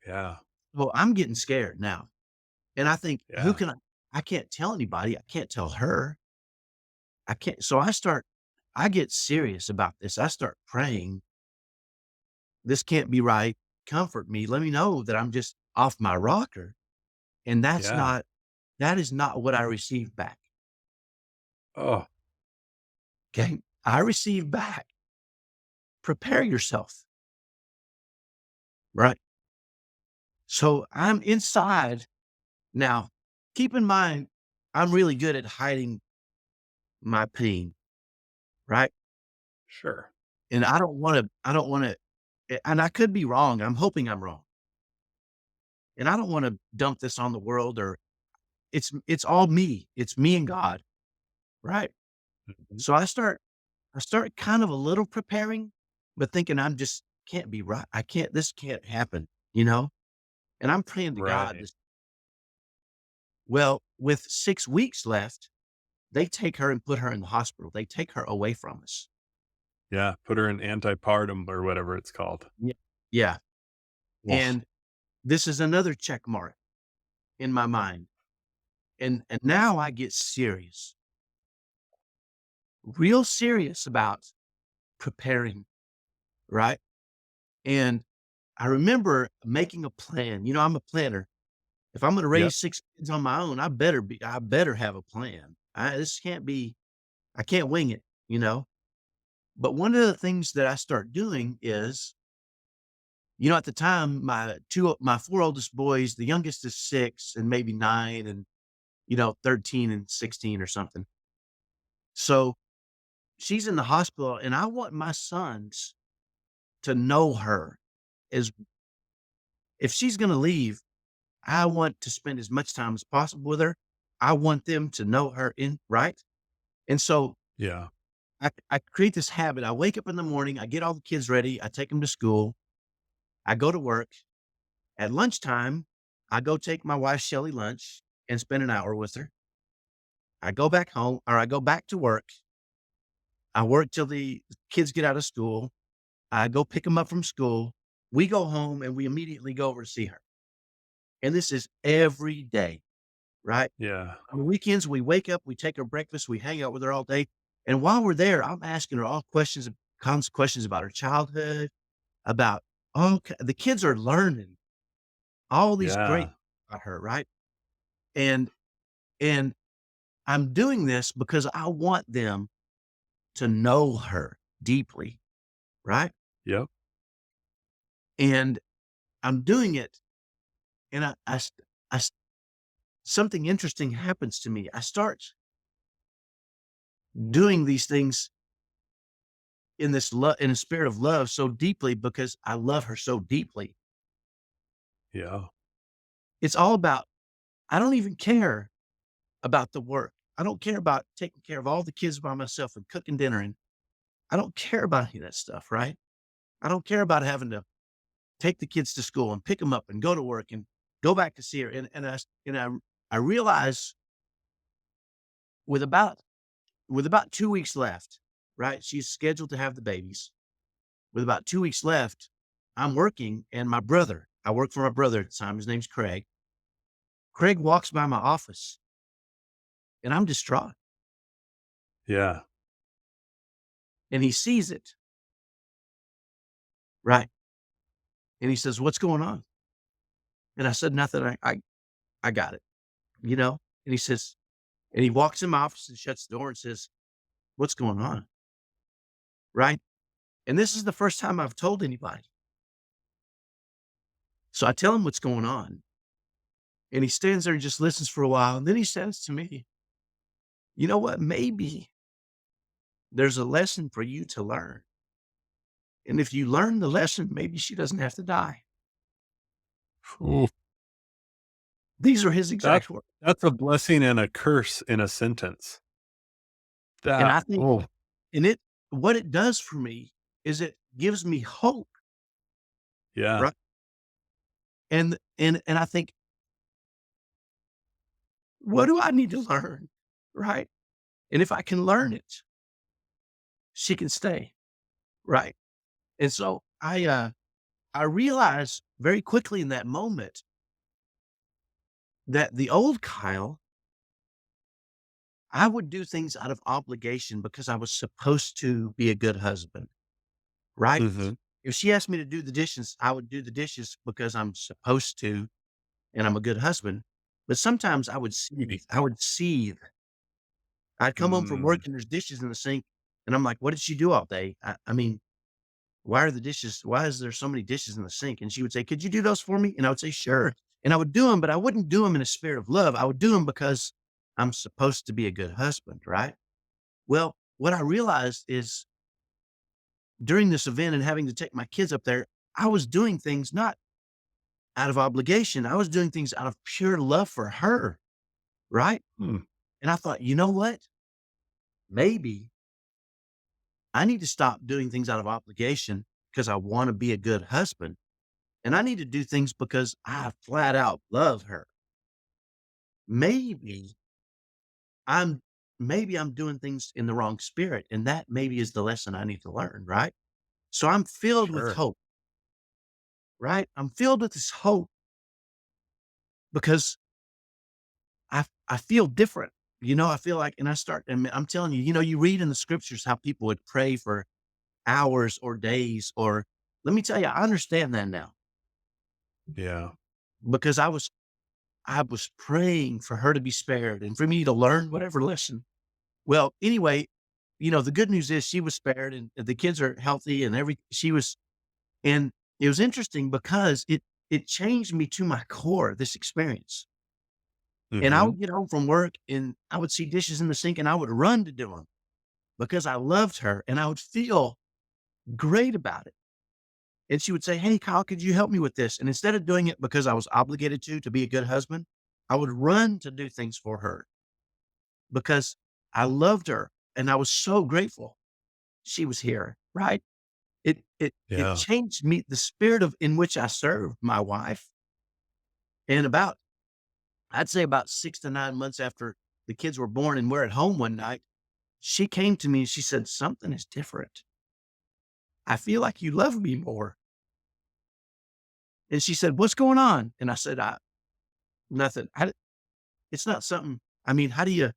Yeah. Well, I'm getting scared now, and I think, "Who Yeah. can I can't tell anybody. I can't tell her. I can't." So I get serious about this. I start praying, "This can't be right. Comfort me. Let me know that I'm just off my rocker." And Yeah. that is not what I received back, Oh, okay? I received back, "Prepare yourself," right? So I'm inside. Now, keep in mind, I'm really good at hiding my pain, right? sure. And I don't wanna and I could be wrong, I'm hoping I'm wrong. And I don't wanna dump this on the world, or it's all me. It's me and God, right? Mhm. So I start kind of a little preparing, but thinking I'm just can't be right. This can't happen, you know? And I'm praying to God Right. this. Well, with 6 weeks left, they take her and put her in the hospital. They take her away from us. Yeah. Put her in antepartum or whatever it's called. Yeah. Yeah. Woof. And this is another check mark in my mind. And now I get serious, real serious about preparing, right? And I remember making a plan. I'm a planner. If I'm gonna Yep. raise 6 kids on my own, I better have a plan. This can't be I can't wing it, you know? But one of the things that I start doing is, at the time, my 4 oldest boys, the youngest is 6 and maybe 9 and, 13 and 16 or something. So, she's in the hospital, and I want my sons to know her. As if she's gonna leave, I want to spend as much time as possible with her. I want them to know her right? And so Yeah. I create this habit. I wake up in the morning, I get all the kids ready, I take them to school, I go to work. At lunchtime, I go take my wife Shelly lunch and spend an hour with her. I go back home or I go back to work. I work till the kids get out of school. I go pick them up from school. We go home and we immediately go over to see her. And this is every day, right? Yeah. On the weekends, we wake up, we take her breakfast, we hang out with her all day. And while we're there, I'm asking her all questions about her childhood, about the kids are learning all these great Yeah. about her, right? And and I'm doing this because I want them to know her deeply, right? Yep. And I'm doing it, and I s something interesting happens to me. I start doing these things in a spirit of love so deeply because I love her so deeply. Yeah. It's all about I don't even care about the work. I don't care about taking care of all the kids by myself and cooking dinner, and I don't care about any of that stuff, right? I don't care about having to take the kids to school and pick them up and go to work and go back to see her. And I realize with about with about 2 weeks left, right? She's scheduled to have the babies. With about 2 weeks left, I'm working and I work for my brother at the time. His name's Craig. Craig walks by my office and I'm distraught Yeah. and he sees it, right? And he says, "What's going on?" And I said, "Nothing. I got it, you know?" And he says, and he walks in my office and shuts the door and says, "What's going on?" Right? And this is the first time I've told anybody. So I tell him what's going on. And he stands there and just listens for a while. And then he says to me, "You know what? Maybe there's a lesson for you to learn. And if you learn the lesson, maybe she doesn't have to die." Ooh, These are his that exact words. that's a blessing and a curse in a sentence. And That I think, oh, and what it does for me is it gives me hope, yeah. right? And I think, what do I need to learn? Right? And if I can learn it, she can stay. Right. And so I realized very quickly in that moment that the old Kyle, I would do things out of obligation because I was supposed to be a good husband, right? Mhm. If she asked me to do the dishes, I would do the dishes because I'm supposed to and I'm a good husband. But sometimes I would seethe. I would seethe. I'd come home from Mm, work and there's dishes in the sink. And I'm like, what did she do all day? I mean, why is there so many dishes in the sink? And she would say, "Could you do those for me?" And I would say, "Sure." And I would do them, but I wouldn't do them in a spirit of love. I would do them because I'm supposed to be a good husband, right? Well, what I realized is during this event and having to take my kids up there, I was doing things not out of obligation. I was doing things out of pure love for her, right? hmm, And I thought, you know what? Maybe I need to stop doing things out of obligation because I want to be a good husband. And I need to do things because I flat out love her. Maybe I'm maybe I'm doing things in the wrong spirit, and that maybe is the lesson I need to learn, right? So I'm filled with sure. hope, right? I'm filled with this hope because I feel different. I feel like, and I'm telling you, you read in the scriptures how people would pray for hours or days, or let me tell you, I understand that now Yeah. because I was praying for her to be spared and for me to learn whatever lesson. Well, anyway, the good news is she was spared and the kids are healthy and and it was interesting because it changed me to my core, this experience. And I Mhm. would get home from work and I would see dishes in the sink and I would run to do them because I loved her and I would feel great about it. And she would say, "Hey, Kyle, could you help me with this?" And instead of doing it because I was obligated to be a good husband, I would run to do things for her because I loved her and I was so grateful she was here, right? It Yeah. changed me, the spirit of in which I served my wife. And I'd say about 6 to 9 months after the kids were born and we're at home one night, she came to me and she said, "Something is different. I feel like you love me more." And she said, "What's going on?" And I said, nothing. It's not something, I mean, how do you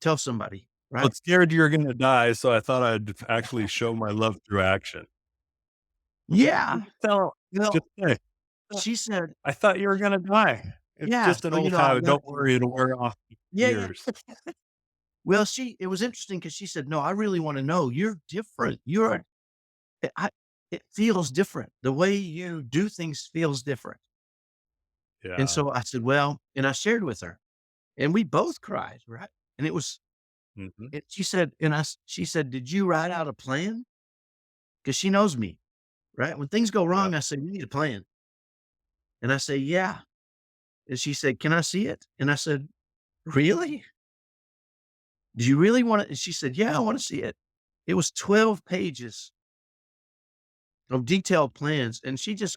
tell somebody, I right? was scared you were gonna die, so I thought I'd actually show my love through action. Yeah. Just tell just Well, say, "Uh, she said, I thought you were gonna die. It's "Yeah, just an so, old I habit. love Don't you." worry, it'll wear off in Yeah, yeah. years." Well, it was interesting because she said, "No, I really wanna know. You're different. You're I it feels different. The way you do things feels different." And Yeah. so I said, "Well," and I shared with her, and we both cried, right? And it was Mhm. she said, she said, "Did you write out a plan?" Because she knows me, right? When things go Yeah. wrong, I say, "We need a plan." And I say, "Yeah." And she said, "Can I see it?" And I said, "Really? Do you really want it?" And she said, "Yeah, I want to see it." It was 12 pages of detailed plans. And she just,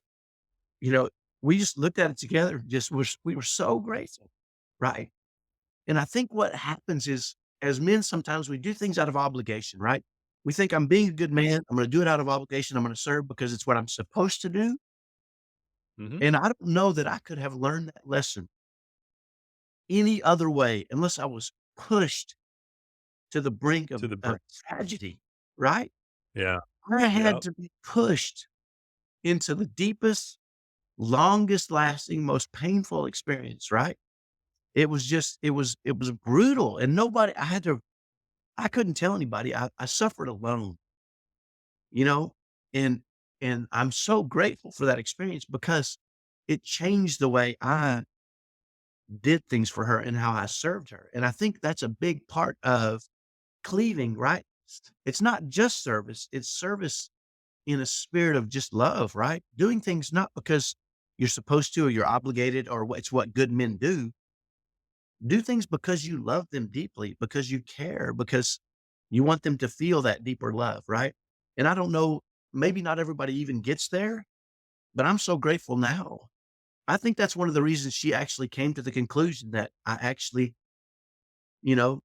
you know, we just looked at it together. We were so grateful. Right. And I think what happens is, as men, sometimes we do things out of obligation, right? We think, I'm being a good man. I'm going to do it out of obligation. I'm going to serve because it's what I'm supposed to do. Mhm. And I don't know that I could have learned that lesson any other way unless I was pushed to the brink To the of brink. tragedy, right? Yeah. I had Yep. to be pushed into the deepest, longest lasting, most painful experience, right? It was brutal. And I couldn't tell anybody. I suffered alone, you know? And I'm so grateful for that experience because it changed the way I did things for her and how I served her. And I think that's a big part of cleaving, right? It's not just service, it's service in a spirit of just love, right? Doing things not because you're supposed to or you're obligated or it's what good men do. Do things because you love them deeply, because you care, because you want them to feel that deeper love, right? And I don't know, maybe not everybody even gets there, but I'm so grateful now. I think that's one of the reasons she actually came to the conclusion that I actually, you know,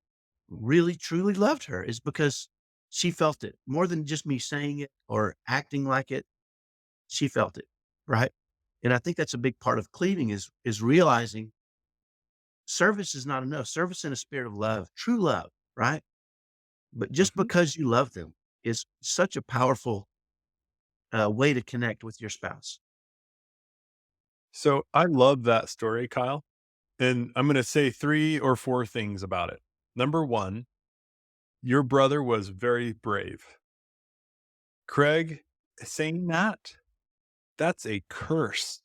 really truly loved her, is because she felt it more than just me saying it or acting like it. She felt it, right? And I think that's a big part of cleaving is realizing service is not enough. Service in a spirit of love, true love, right? But just Mhm. because you love them is such a powerful way to connect with your spouse. So, I love that story, Kyle, and I'm gonna say 3 or 4 things about it. Number 1, your brother was very brave. Craig, saying that, that's a curse.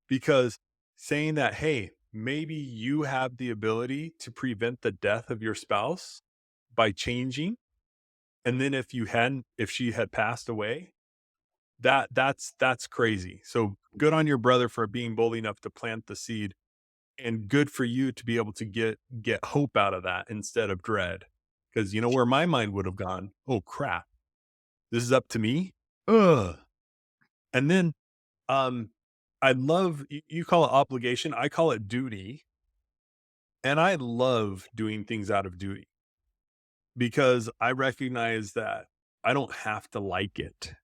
Because saying that, "Hey, maybe you have the ability to prevent the death of your spouse by changing," and then if she had passed away, that's crazy. So, good on your brother for being bold enough to plant the seed, and good for you to be able to get hope out of that instead of dread. Because you know where my mind would have gone? "Oh, crap. This is up to me? Ugh." And then, um, I love you call it obligation, I call it duty. And I love doing things out of duty because I recognize that I don't have to like it.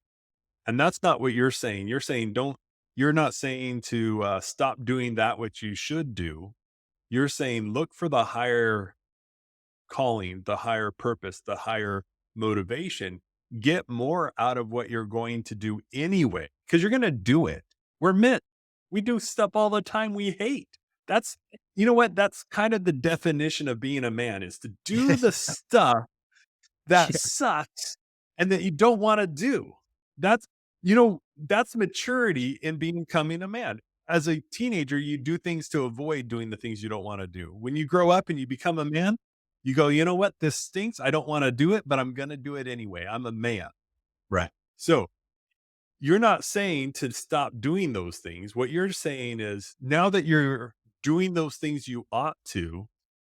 And that's not what you're saying. You're not saying to stop doing that which you should do. You're saying look for the higher calling, the higher purpose, the higher motivation. Get more out of what you're going to do anyway, because you're going to do it. We're meant, we do stuff all the time we hate. That's, you know what? That's kind of the definition of being a man is to do the stuff that Yeah. sucks and that you don't want to do. That's, that's maturity in becoming a man. As a teenager, you do things to avoid doing the things you don't want to do. When you grow up and you become a man, you go, you know what? This stinks. I don't want to do it, but I'm going to do it anyway. I'm a man. Right. So you're not saying to stop doing those things. What you're saying is now that you're doing those things you ought to,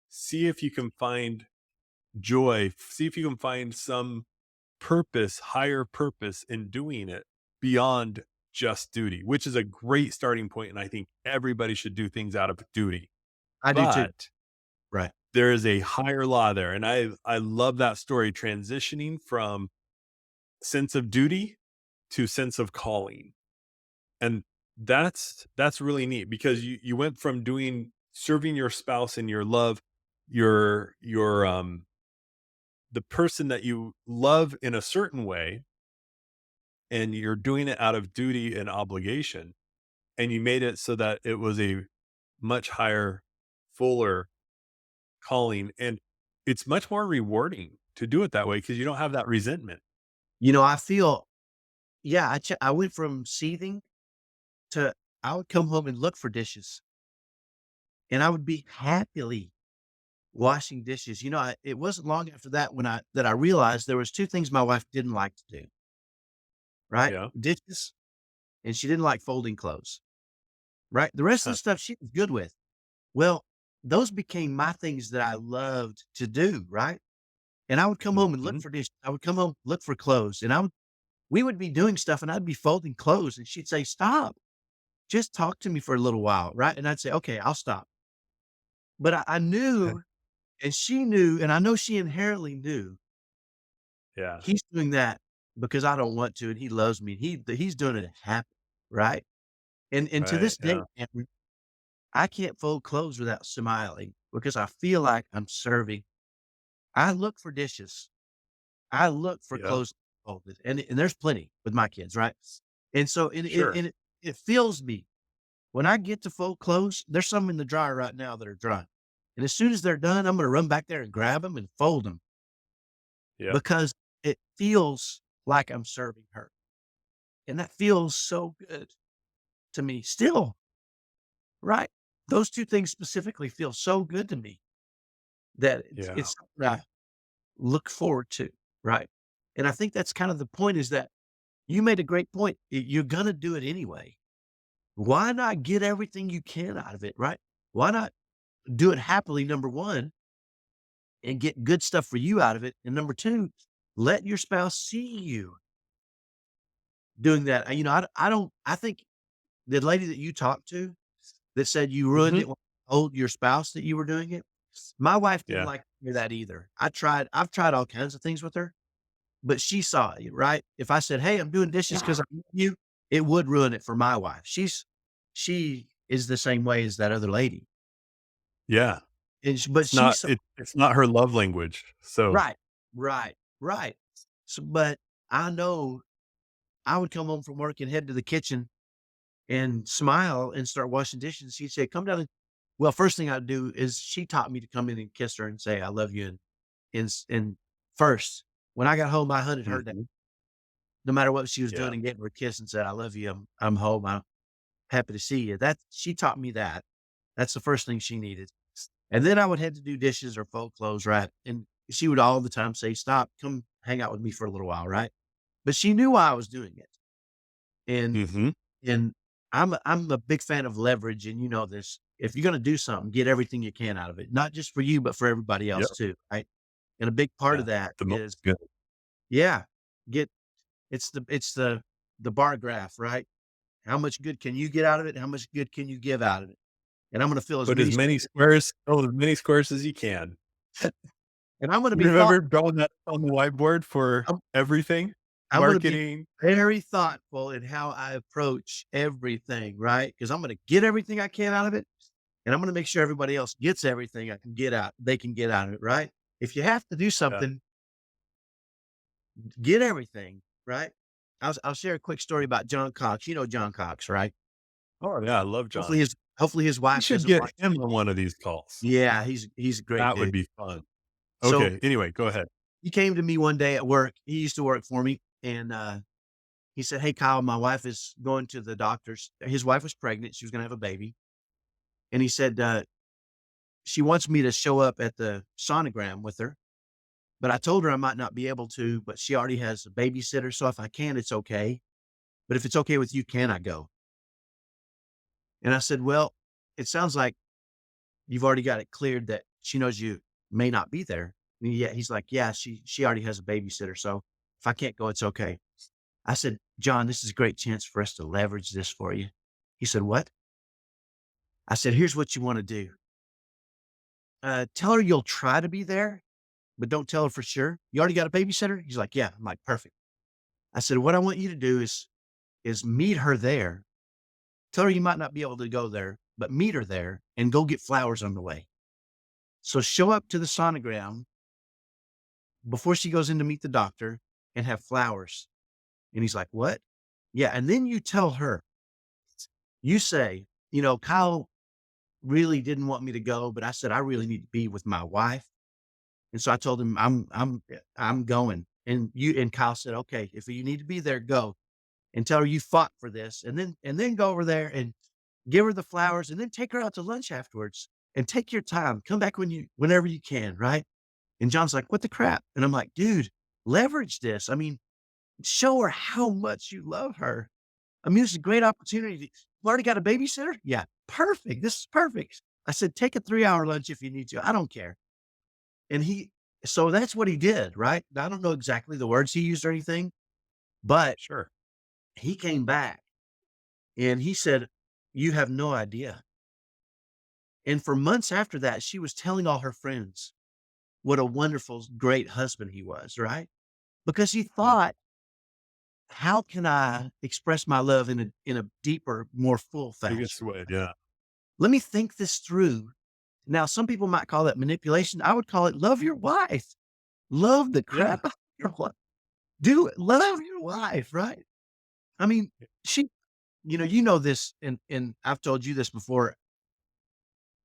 see if you can find joy, see if you can find some purpose, higher purpose in doing it beyond just duty, which is a great starting point. And I think everybody should do things out of duty. I do too. But Right. there is a higher law there, and I love that story transitioning from sense of duty to sense of calling. And that's really neat because you went from doing serving your spouse and your love, your the person that you love in a certain way, and you're doing it out of duty and obligation, and you made it so that it was a much higher, fuller calling, and it's much more rewarding to do it that way because you don't have that resentment. I feel yeah, I went from seething to I would come home and look for dishes, and I would be happily washing dishes. It wasn't long after that that I realized there was 2 things my wife didn't like to do, right? Yeah. Dishes, and she didn't like folding clothes, right? The rest of the Huh. stuff she was good with. Well, those became my things that I loved to do, right? And I would come home and look Mhm. for dishes. I would come home, look for clothes, and we would be doing stuff, and I'd be folding clothes, and she'd say, "Stop. Just talk to me for a little while," right? And I'd say, "Okay, I'll stop." But I Okay. knew, and she knew, and I know she inherently knew, Yeah. he's doing that because I don't want to, and he loves me, and he's doing it happy, right? And to Right, this day, yeah. man, I can't fold clothes without smiling because I feel like I'm serving. I look for dishes. I look for Yeah. clothes folded, and there's plenty with my kids, right? And so Sure. it fills me. When I get to fold clothes, there's some in the dryer right now that are dry. And as soon as they're done, I'm gonna run back there and grab them and fold them Yep. because it feels like I'm serving her. And that feels so good to me still, right? Those 2 things specifically feel so good to me that Yeah. it's something I look forward to, right? And I think that's kind of the point is that you made a great point. You're gonna do it anyway. Why not get everything you can out of it, right? Why not do it happily, number 1, and get good stuff for you out of it, and number 2, let your spouse see you doing that. I don't I think the lady that you talked to that said you ruined Mhm. it when you told your spouse that you were doing it, my wife didn't Yeah. like to hear that either. I've tried all kinds of things with her, but she saw it, right? If I said, "Hey, I'm doing dishes because I love you," it would ruin it for my wife. She is the same way as that other lady, Yeah. but It's she not saw it's not her love language, so right, right, right. But I know I would come home from work and head to the kitchen and smile and start washing dishes. She'd say, "Come down and" well, first thing I'd do is she taught me to come in and kiss her and say, "I love you," and first, when I got home, I hunted her down. Mhm. No matter what she was Yeah. doing and gave her a kiss and said, "I love you. I'm home. I'm happy to see you." That she taught me that. That's the first thing she needed. And then I would head to do dishes or fold clothes, right? And she would all the time say, "Stop, come hang out with me for a little while," right? But she knew why I was doing it. And Mhm. and I'm a big fan of leverage, and you know this. If you're gonna do something, get everything you can out of it, not just for you, but for everybody else Yep. too, right? And a big part of Yeah. that The most is, good. yeah, get it's the bar graph, right? How much good can you get out of it? How much good can you give out of it? And I'm gonna fill as Put as many many squares fill as many squares as you can. and I'm gonna You be thought remember drawing that on the whiteboard for I'm everything? I'm gonna be Marketing. very thoughtful in how I approach everything, right? Because I'm gonna get everything I can out of it, and I'm gonna make sure everybody else gets everything they can get out of it, right? If you have to do Yeah. something, get everything, right? I'll share a quick story about John Cox. You know John Cox, right? Oh, yeah, I love Hopefully John. his hopefully his We wife should doesn't get watch. him on one of these calls. Yeah, he's a great That would dude. be fun. So Okay, anyway, go ahead. he came to me one day at work. He used to work for me, and he said, "Hey, Kyle, my wife is going to the doctor's." His wife was pregnant; she was going to have a baby, and he said she wants me to show up at the sonogram with her. But I told her I might not be able to. But she already has a babysitter, so if I can, it's okay. But if it's okay with you, can I go? And I said, "Well, it sounds like you've already got it cleared that she knows you may not be there." And he's like, "Yeah, she already has a babysitter, so if I can't go, it's okay." I said, "John, this is a great chance for us to leverage this for you." He said, "What?" I said, "Here's what you wanna do. Tell her you'll try to be there, but don't tell her for sure. You already got a babysitter?" He's like, "Yeah." I'm like, "Perfect." I said, "What I want you to do is meet her there. Tell her you might not be able to go there, but meet her there and go get flowers on the way. So show up to the sonogram before she goes in to meet the doctor and have flowers." And he's like, "What?" "Yeah, and then you tell her, you say, Kyle really didn't want me to go, but I said I really need to be with my wife. And so I told him I'm going." And Kyle said, "Okay, if you need to be there, go and tell her you fought for this, and then go over there and give her the flowers, and then take her out to lunch afterwards and take your time. Come back whenever you can, right?" And John's like, "What the crap?" And I'm like, "Dude, leverage this. I mean, show her how much you love her. I mean, this is a great opportunity. You already got a babysitter? Yeah, perfect. This is perfect." I said, "Take a 3-hour lunch if you need to. I don't care." And so that's what he did, right? Now, I don't know exactly the words he used or anything, but Sure. he came back and he said, "You have no idea." And for months after that, she was telling all her friends what a wonderful, great husband he was, right? Because he Mm. thought, how can I express my love in a deeper, more full Biggest fashion? way, yeah. Let me think this through. Now, some people might call that manipulation. I would call it love your wife. Love the Yeah. crap out of your wife. Do it. Love your wife, right? I mean, she, this, and I've told you this before.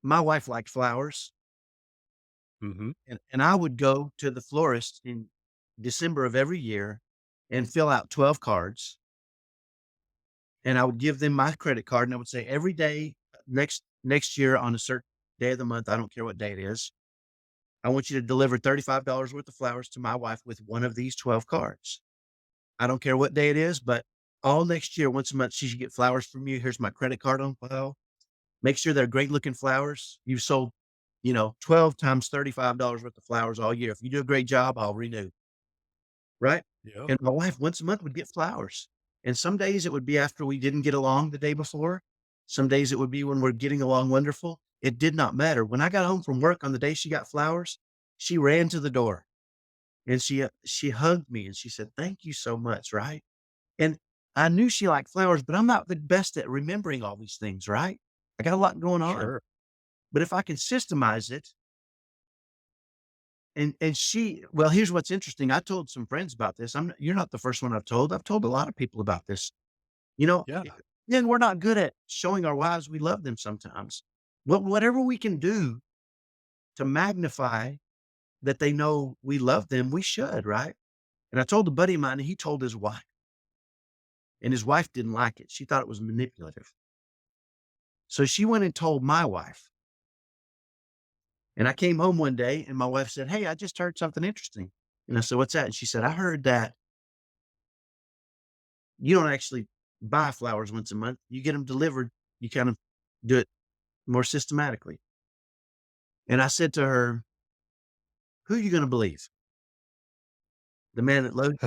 My wife liked flowers, Mhm. and I would go to the florist in December of every year and fill out 12 cards, and I would give them my credit card, and I would say, "Every day next year on a certain day of the month, I don't care what day it is, I want you to deliver $35 worth of flowers to my wife with one of these 12 cards. I don't care what day it is, but all next year, once a month, she should get flowers from you. Here's my credit card on file. Make sure they're great looking flowers. You've sold, 12 times $35 worth of flowers all year. If you do a great job, I'll renew." Right? Yep. And my wife once a month would get flowers. And some days it would be after we didn't get along the day before. Some days it would be when we're getting along wonderful. It did not matter. When I got home from work on the day she got flowers, she ran to the door and she hugged me and she said, "Thank you so much." Right? And I knew she liked flowers, but I'm not the best at remembering all these things, right? I got a lot going on. Sure. But if I can systemize it, and well, here's what's interesting. I told some friends about this. You're not the first one I've told. I've told a lot of people about this. You know, Yeah. eh, and we're not good at showing our wives we love them sometimes. Well, whatever we can do to magnify that they know we love them, we should, right? And I told a buddy of mine, and he told his wife, and his wife didn't like it. She thought it was manipulative. So she went and told my wife. And I came home one day and my wife said, "Hey, I just heard something interesting." And I said, "What's that?" And she said, "I heard that you don't actually buy flowers once a month. You get them delivered. You kind of do it more systematically." And I said to her, "Who are you going to believe? The man that loads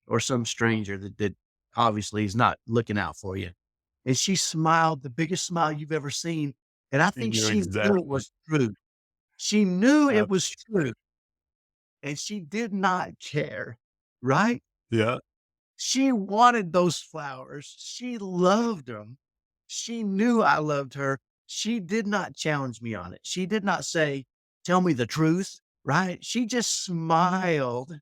or some stranger that obviously is not looking out for you?" And she smiled, the biggest smile you've ever seen. And I You think knew she knew it exactly. was true. She knew it was Absolutely. true and she did not care. Right? Yeah. She wanted those flowers. She loved them. She knew I loved her. She did not challenge me on it. She did not say, "Tell me the truth," right? She just smiled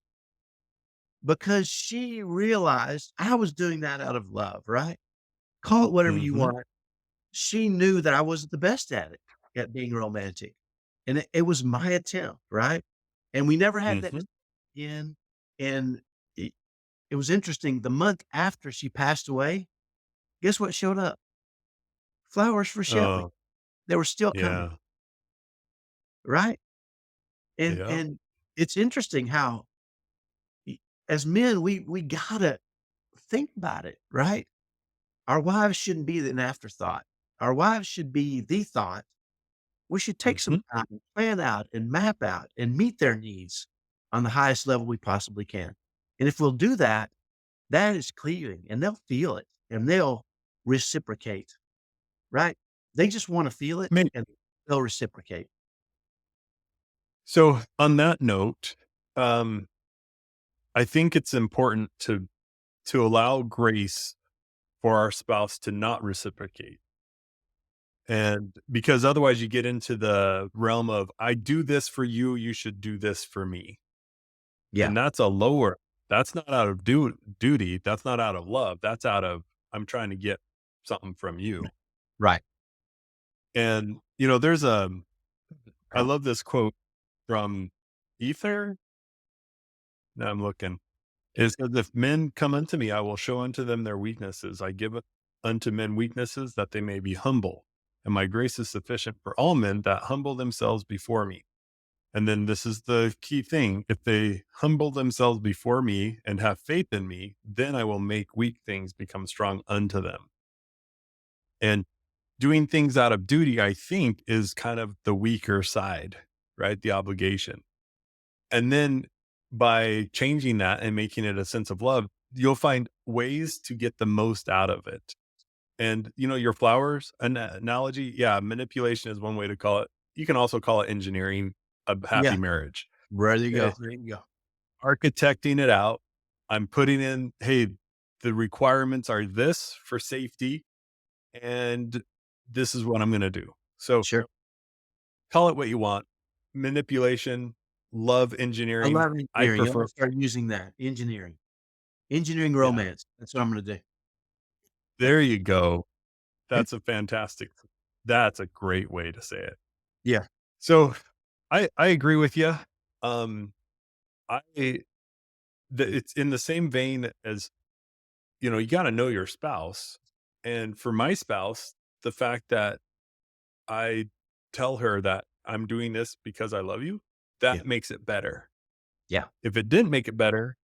because she realized I was doing that out of love, right? Call it whatever you Mhm. want. She knew that I wasn't the best at it, at being romantic. And it was my attempt, right? And we never had that Mhm. again. And it, it was interesting. The month after she passed away, guess what showed up? Flowers for Shelly. Oh, They were still coming, yeah. right? And Yeah. and it's interesting how y as men, we gotta think about it, right? Our wives shouldn't be an afterthought. Our wives should be the thought. We should take some Mhm. time and plan out and map out and meet their needs on the highest level we possibly can. And if we'll do that, that is cleaving, and they'll feel it, and they'll reciprocate, right? They just wanna feel it, I mean, and they'll reciprocate. So on that note, um, I think it's important to allow grace for our spouse to not reciprocate. And because otherwise you get into the realm of I do this for you, you should do this for me. Yeah, And that's not out of duty, that's not out of love, that's out of I'm trying to get something from you. right. And there's I love this quote from Ether. Now I'm looking. It says, "If men come unto me, I will show unto them their weaknesses. I give unto men weaknesses that they may be humble. And my grace is sufficient for all men that humble themselves before me." And then this is the key thing. If they humble themselves before me and have faith in me, then I will make weak things become strong unto them. And doing things out of duty, I think, is kind of the weaker side, right? The obligation. And then by changing that and making it a sense of love, you'll find ways to get the most out of it. And your flowers analogy, yeah, manipulation is one way to call it. You can also call it engineering a happy Yeah, marriage. there you Eh, go, there you go. Architecting it out. I'm putting in, hey, the requirements are this for safety, and this is what I'm going to do. So Sure. call it what you want. Manipulation, love I engineering. love I engineering. I'm gonna prefer. start using that, engineering. Engineering Yeah, romance. That's what I'm gonna do. there you go. That's a great way to say it. Yeah, So I agree with you. Um, I it's in the same vein as you got to know your spouse, and for my spouse, the fact that I tell her that I'm doing this because I love you, yeah, that makes it better. yeah, If it didn't make it better,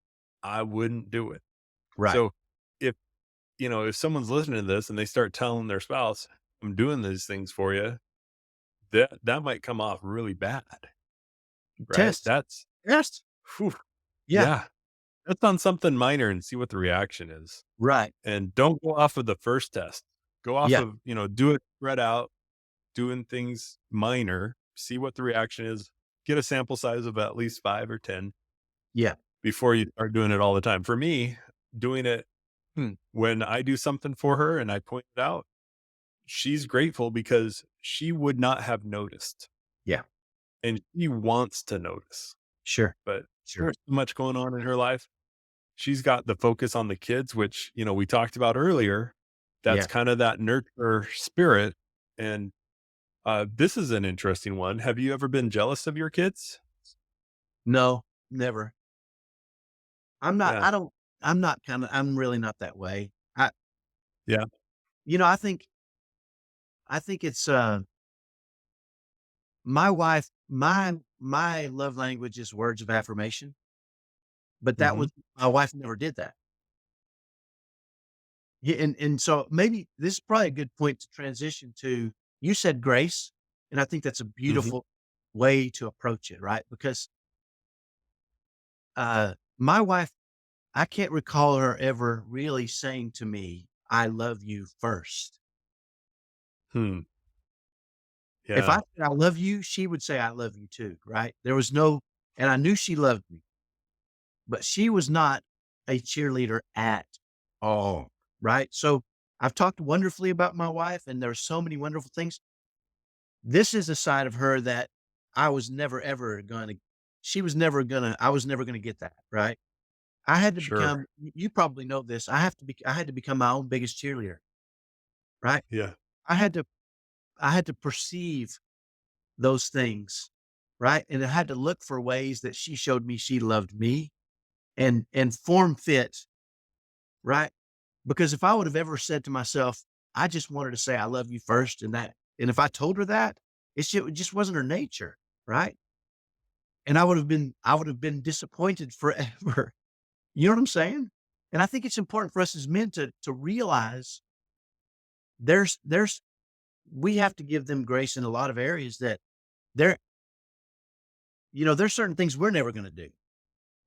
I wouldn't do it. right. So if if someone's listening to this and they start telling their spouse, "I'm doing these things for you," that might come off really bad, right? Test. Yes. Whew, Yeah, yeah, that's on something minor and see what the reaction is. right. And don't go off of the first test. Go off Yeah, of, do it spread out, doing things minor, see what the reaction is. Get a sample size of at least 5 or 10 yeah. before you are doing it all the time. For me, doing it when I do something for her and I point it out, she's grateful because she would not have noticed, Yeah, and she wants to notice. sure, But sure. there's so much going on in her life. She's got the focus on the kids, which, we talked about earlier. That's Yeah. kind of that nurture spirit. And this is an interesting one. Have you ever been jealous of your kids? No, never. I'm not Yeah. I don't I'm not kinda I'm really not that way. Yeah. I think it's, my wife my love language is words of affirmation, but that was Hmm. my wife never did that. Yeah, and so maybe this is probably a good point to transition to you said grace, and I think that's a Hmm. beautiful way to approach it, right? Because, my wife, I can't recall her ever really saying to me, "I love you" first. Hmm. If I Yeah. said, "I love you," she would say, "I love you too," right? There was no and I knew she loved me, but she was not a cheerleader at all, right? So, I've talked wonderfully about my wife, and there are so many wonderful things. This is a side of her that I was never ever gonna she was never gonna I was never gonna get that, right? I had to Sure. become you probably know this, I had to become my own biggest cheerleader, right? Yeah. I had to I had to perceive those things, right? And I had to look for ways that she showed me she loved me and form fit, right? Because if I would have ever said to myself, I just wanted to say I love you first and if I told her that, it just wasn't her nature, right? And I would have been disappointed forever. You know what I'm saying? And I think it's important for us as men to realize there's we have to give them grace in a lot of areas that there there's certain things we're never gonna do,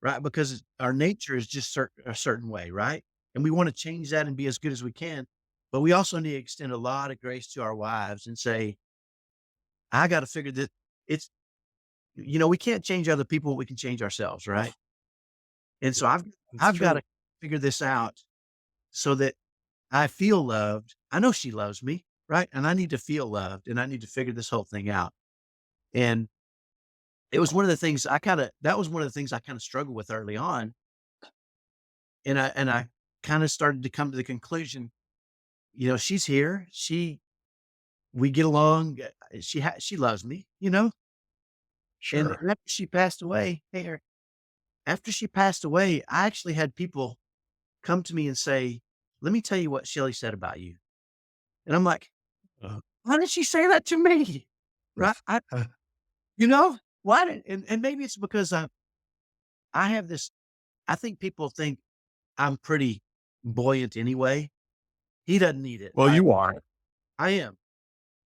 right? Because our nature is just a certain way, right? And we wanna change that and be as good as we can, but we also need to extend a lot of grace to our wives and say, I gotta figure that it's we can't change other people, we can change ourselves, right? And Yeah, so it's I've true. gotta figure this out so that I feel loved. I know she loves me, right? And I need to feel loved, and I need to figure this whole thing out. And it was one of the things that was one of the things I kinda struggled with early on, and I kinda started to come to the conclusion, she's here, we get along, she loves me, and Sure. after she passed away after she passed away, I actually had people come to me and say, "Let me tell you what Shelly said about you." And I'm like, Uh, "Why did she say that to me?" Right? Why did and maybe it's because I have this I think people think I'm pretty buoyant anyway. He doesn't need it, well, right? you are. I am.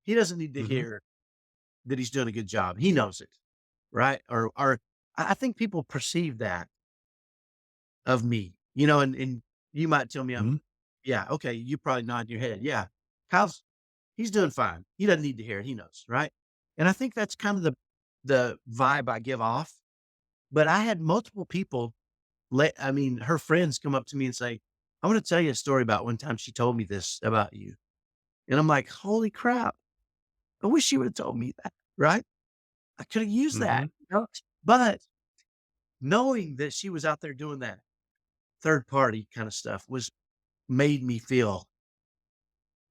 He doesn't need to Mhm. hear that he's doing a good job. He knows it, right? Or I think people perceive that of me, and you might tell me Mhm. yeah, okay, you probably nod your head. Yeah. He's doing fine. He doesn't need to hear it. He knows, right? And I think that's kind of the vibe I give off. But I had multiple people her friends come up to me and say, "I want to tell you a story about one time she told me this about you." And I'm like, "Holy crap. I wish she would have told me that." Right? I could have used that. Mhm. But knowing that she was out there doing that third party kind of stuff was made me feel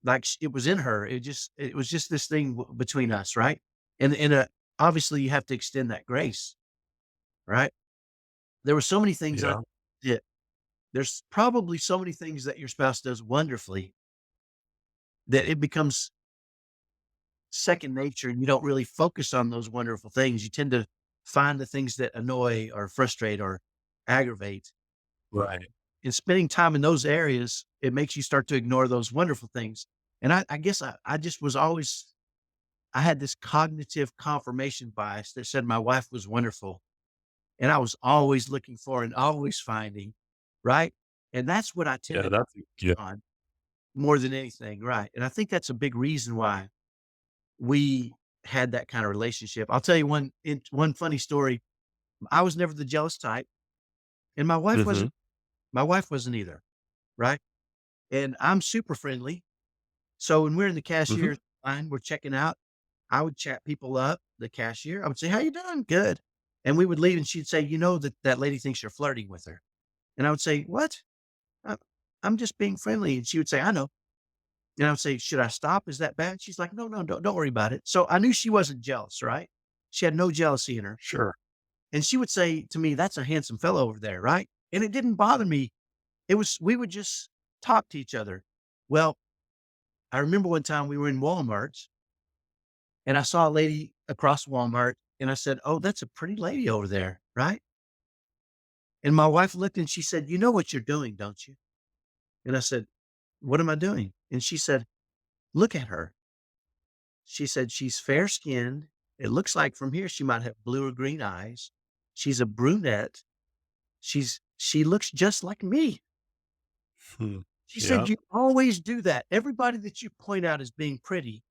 like it was in her. It was just this thing between us, right? And obviously you have to extend that grace, right? There were so many things I Yeah. did. There's probably so many things that your spouse does wonderfully that it becomes second nature and you don't really focus on those wonderful things. You tend to find the things that annoy or frustrate or aggravate. Right. And spending time in those areas, it makes you start to ignore those wonderful things. And I guess I just was always I had this cognitive confirmation bias that said my wife was wonderful. And I was always looking for and always finding, right? And that's what I Yeah, tended to that's yeah. on more than anything, right? And I think that's a big reason why we had that kind of relationship. I'll tell you one funny story. I was never the jealous type, and Mhm. my wife wasn't either, right? And I'm super friendly. So when we're in the Mhm. cashier line, we're checking out, I would chat people up, the cashier. I would say, "How you doing?" "Good." And we would leave and she'd say, "You know that that lady thinks you're flirting with her." And I would say, "What? I I'm just being friendly." And she would say, "I know." And I would say, "Should I stop? Is that bad?" She's like, "No, no, don't worry about it." So I knew she wasn't jealous, right? She had no jealousy in her. Sure. And she would say to me, "That's a handsome fellow over there," right? And it didn't bother me. We would just talk to each other. Well, I remember one time we were in Walmart and I saw a lady across Walmart and I said, "Oh, that's a pretty lady over there," right? And my wife looked and she said, "You know what you're doing, don't you?" And I said, "What am I doing?" And she said, "Look at her." She said, "She's fair skinned. It looks like from here she might have blue or green eyes. She's a brunette. She looks just like me." Hmm. She Yeah. said, "You always do that. Everybody that you point out as being pretty,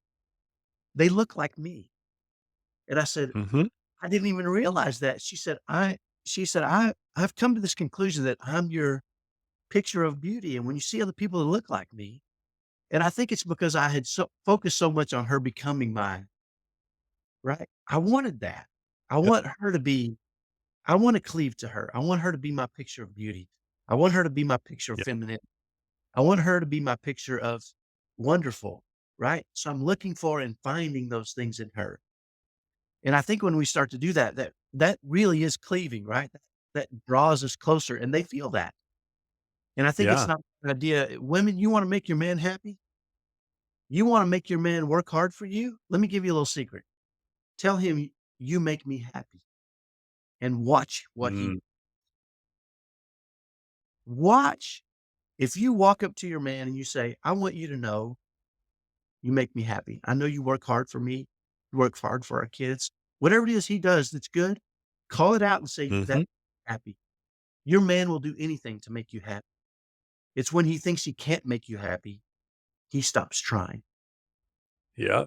they look like me." And I said, Mhm. "I didn't even realize that." I've come to this conclusion that I'm your picture of beauty. And when you see other people that look like me, and I think it's because I had focused so much on her becoming mine, right? I wanted that. I Yep. want her to be, I want to cleave to her. I want her to be my picture of beauty. I want her to be my picture of Yeah. feminine. I want her to be my picture of wonderful, right? So I'm looking for and finding those things in her. And I think when we start to do that, that really is cleaving, right? That draws us closer and they feel that. And I think it's Yeah. not an idea. Women, you want to make your man happy? You want to make your man work hard for you? Let me give you a little secret. Tell him you make me happy and watch what he Mm. watch. If you walk up to your man and you say, "I want you to know you make me happy. I know you work hard for me. You work hard for our kids." Whatever it is he does that's good, call it out and say that Mhm. happy. Your man will do anything to make you happy. It's when he thinks he can't make you happy, he stops trying. Yeah.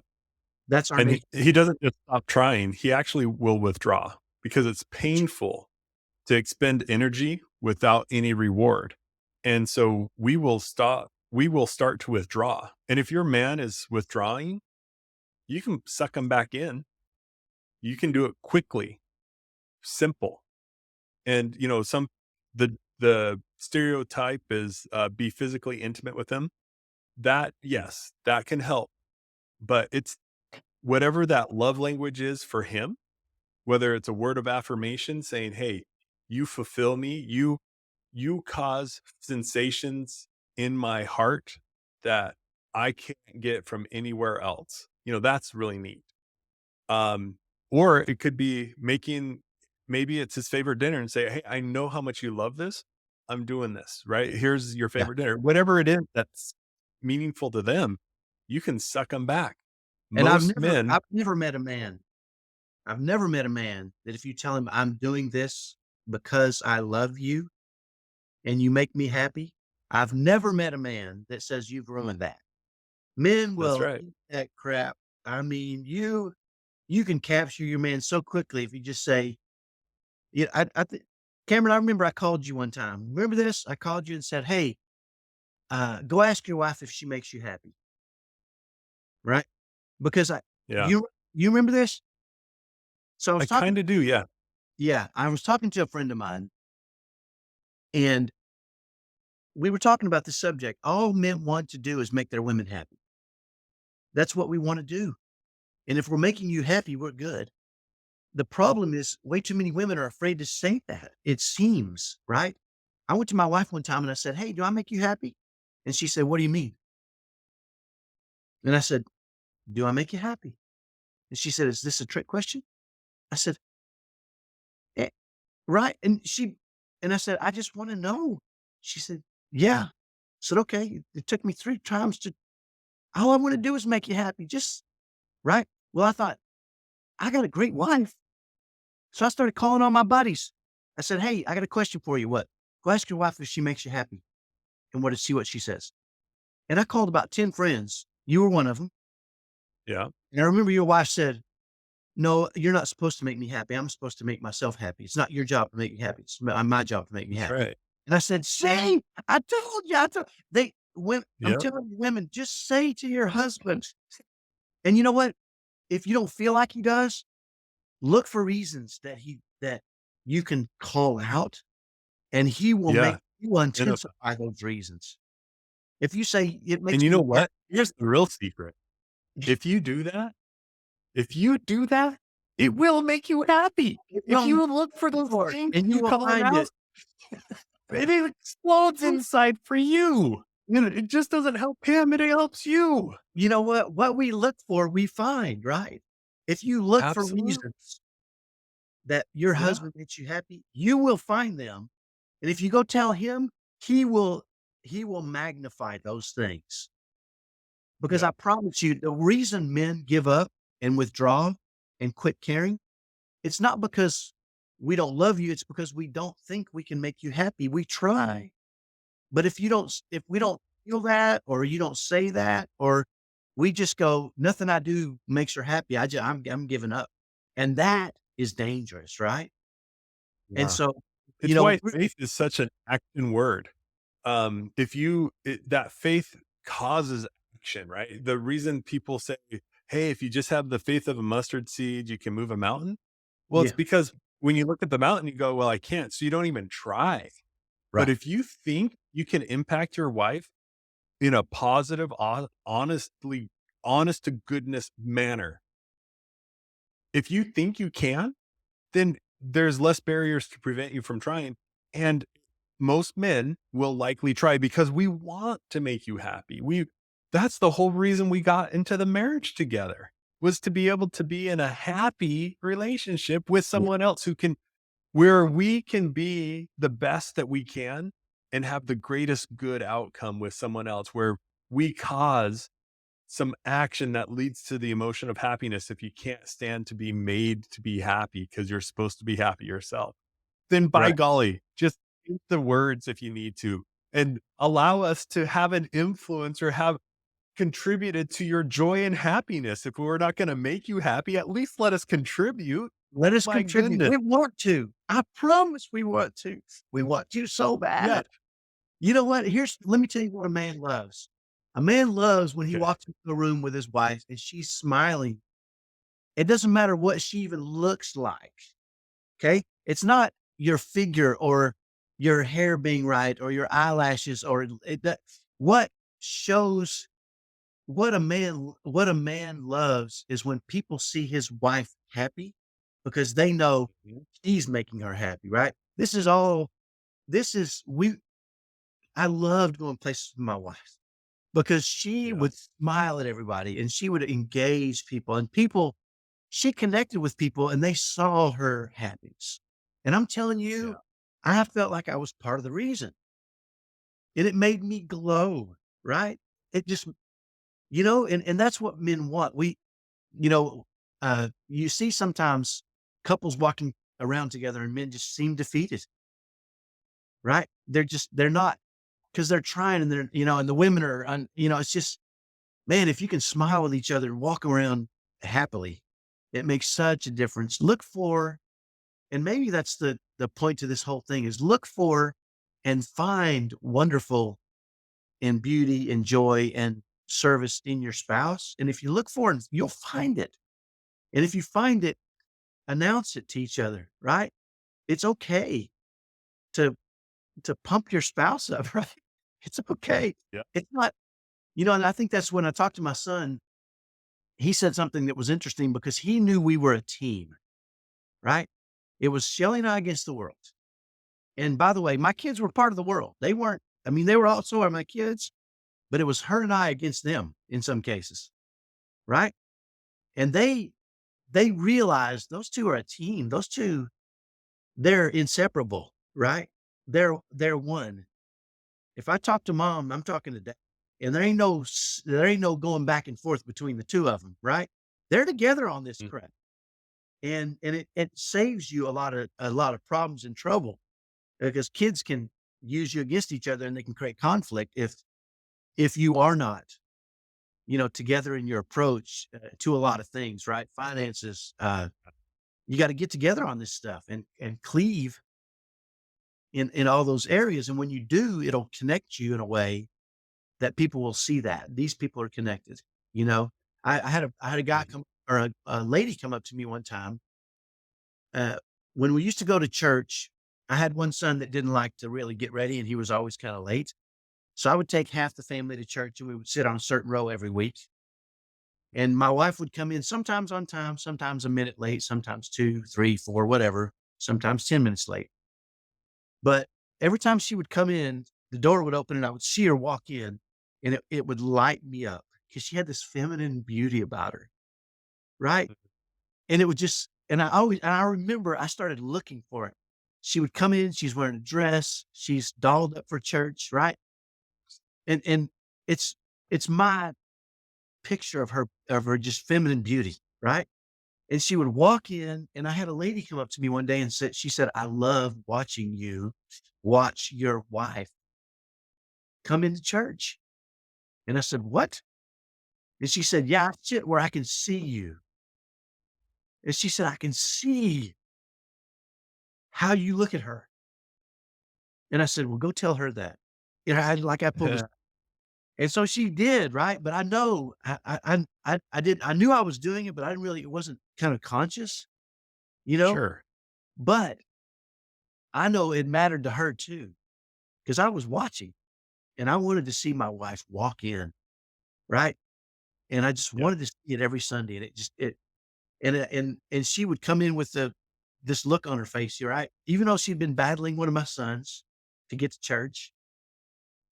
That's our And nature. he doesn't just stop trying, he actually will withdraw because it's painful to expend energy without any reward. And so we will start to withdraw. And if your man is withdrawing, you can suck him back in. You can do it quickly, simple. And the stereotype is be physically intimate with him. That, yes, that can help. But it's whatever that love language is for him, whether it's a word of affirmation saying, "Hey, you fulfill me. You cause sensations in my heart that I can't get from anywhere else." That's really neat. Um, or it could be making maybe it's his favorite dinner and say, "Hey, I know how much you love this. I'm doing this, right? Here's your Yeah. favorite dinner." Whatever it is that's meaningful to them, you can suck them back. And Most men, I've never met a man that if you tell him, "I'm doing this because I love you and you make me happy," I've never met a man that says, "You've ruined that." Men that's will right. eat that crap. I mean, you can capture your man so quickly if you just say, yeah, I think Cameron, I remember I called you one time. Remember this? I called you and said, "Hey, go ask your wife if she makes you happy." Right? Because Yeah. you remember this? So I I was talking, kinda do, yeah. yeah, I was talking to a friend of mine, and we were talking about this subject. All men want to do is make their women happy. That's what we want to do. And if we're making you happy, we're good. The problem is way too many women are afraid to say that. It seems, right? I went to my wife one time and I said, "Hey, do I make you happy?" And she said, "What do you mean?" And I said, "Do I make you happy?" And she said, "Is this a trick question?" I said, "Eh, right." And I said, "I just want to know." She said, "Yeah." I said, "Okay." It took me 3 times to, all I want to do is make you happy. Just right. Well, I thought, I got a great wife. So I started calling on my buddies. I said, "Hey, I got a question for you. What? Go ask your wife if she makes you happy." And what to see what she says. And I called about 10 friends. You were one of them. Yeah, And I remember your wife said, "No, you're not supposed to make me happy. I'm supposed to make myself happy. It's not your job to make me happy. It's my job to make me that's happy." right. And I said, "See, I told you. I'm Yep, telling you, women, just say to your husband." And you know what? If you don't feel like he does, look for reasons that you can call out, and yeah, he will identify. intensify those reasons. If you say it And makes you know me happy, what? Here's the real secret. If you do that if you do that, it will make you happy. it If will, you look for those things and you you will call it find out, it. it explodes inside for you. It just doesn't help him, it helps you. You know what? What we look for, we find, right? If you look for Absolutely. reasons that your Yeah, husband makes you happy, you will find them. And if you go tell him, he will he will magnify those things. Because yeah, I promise you, the reason men give up and withdraw and quit caring, it's not because we don't love you, it's because we don't think we can make you happy. We try. But if we don't feel that, or you don't say that, or we just go, "Nothing I do makes her happy. I'm giving up." And that is dangerous, right? And yeah. so, you It's know, why faith is such an action word. If you that faith causes action, right? The reason people say, "Hey, if you just have the faith of a mustard seed, you can move a mountain." Well, it's yeah, because when you look at the mountain, you go, "Well, I can't." So you don't even try. But right. if you think you can impact your wife in a positive, honest to goodness manner, if you think you can, then there's less barriers to prevent you from trying. And most men will likely try because we want to make you happy. That's the whole reason we got into the marriage together was to be able to be in a happy relationship with Yeah, someone else where we can be the best that we can and have the greatest good outcome with someone else where we cause some action that leads to the emotion of happiness if you can't stand to be made to be happy because you're supposed to be happy yourself. Then by right. golly, just eat the words if you need to and allow us to have an influence or have contributed to your joy and happiness. If we're not gonna make you happy, at least let us contribute. Let us My contribute. goodness. We want to. I promise we want to. We want to so Yeah. bad. You know what? Let me tell you what a man loves. A man loves when he Okay. walks into a room with his wife and she's smiling. It doesn't matter what she even looks like. Okay. It's not your figure or your hair being right or your eyelashes or what shows what a man loves is when people see his wife happy because they know Mhm. he's making her happy, right? This is I loved going places with my wife because she Yeah. would smile at everybody and she would engage people and people she connected with people and they saw her happiness. And I'm telling you, Yeah. I felt like I was part of the reason. And it made me glow, right? It just and that's what men want. You know, you see sometimes couples walking around together and men just seem defeated, right? They're not because they're trying and and the women are, it's just, man, if you can smile with each other and walk around happily, it makes such a difference. And maybe that's the point to this whole thing is look for and find wonderful and beauty and joy and service in your spouse. And if you look for it, you'll find it. And if you find it, announce it to each other, right? It's okay to pump your spouse up, right? It's okay. Yeah. It's not, and I think that's when I talked to my son, he said something that was interesting because he knew we were a team, right? It was Shelly and I against the world. And by the way, my kids were part of the world. They weren't, I mean, they were also my kids, but it was her and I against them in some cases, right? And they realized those two are a team. Those two, they're inseparable, right? They're one. If I talk to mom, I'm talking to dad. And there ain't no going back and forth between the two of them, right? They're together on this Mm. crap. And it saves you a lot of problems and trouble because kids can use you against each other and they can create conflict if you are not, together in your approach to a lot of things, right? Finances, you got to get together on this stuff and cleave in all those areas. And when you do, it'll connect you in a way that people will see that these people are connected. You know, I had a guy Mhm. come or a lady come up to me one time. Uh, when we used to go to church, I had one son that didn't like to really get ready and he was always kind of late. So I would take half the family to church and we would sit on a certain row every week. And my wife would come in sometimes on time, sometimes a minute late, sometimes 2, 3, 4, whatever, sometimes 10 minutes late. But every time she would come in, the door would open and I would see her walk in and it would light me up because she had this feminine beauty about her. Right. And it would just, and I remember I started looking for it. She would come in, she's wearing a dress, she's dolled up for church. Right. And it's, it's my picture of her just feminine beauty. Right. And she would walk in, and I had a lady come up to me one day and she said, "I love watching you watch your wife come into church." And I said, "What?" And she said, "Yeah, I sit where I can see you." And she said, "I can see how you look at her." And I said, "Well, go tell her that." I pulled this, and so she did, right? But I know I knew I was doing it, but I didn't really, it wasn't kind of conscious, you know. Sure. But I know it mattered to her too, because I was watching. And I wanted to see my wife walk in, right? And I just Yeah. wanted to see it every Sunday, and and she would come in with this look on her face, right? Even though she'd been battling one of my sons to get to church,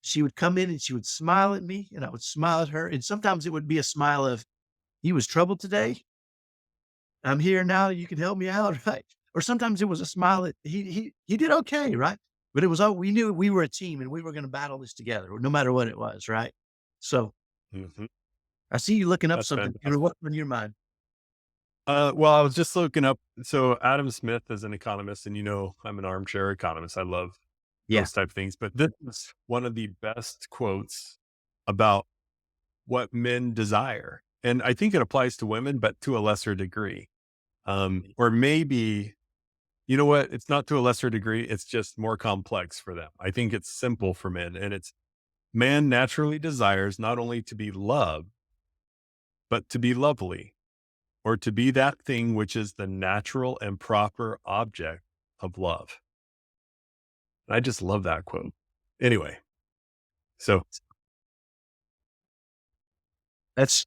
she would come in and she would smile at me, and I would smile at her, and sometimes it would be a smile of, "You was troubled today? I'm here now, you can help me out," right? Or sometimes it was a smile that he did okay, right? But it was, "Oh, we knew we were a team and we were gonna battle this together, no matter what it was," right? So Mhm. I see you looking up That's something. fantastic. What's on your mind? Well, I was just looking up. So Adam Smith is an economist, and I'm an armchair economist. I love Yeah. those type of things. But this is one of the best quotes about what men desire. And I think it applies to women, but to a lesser degree. Or maybe, you know what? It's not to a lesser degree. It's just more complex for them. I think it's simple for men. And it's man naturally desires not only to be loved, but to be lovely, or to be that thing which is the natural and proper object of love. And I just love that quote. Anyway, so That's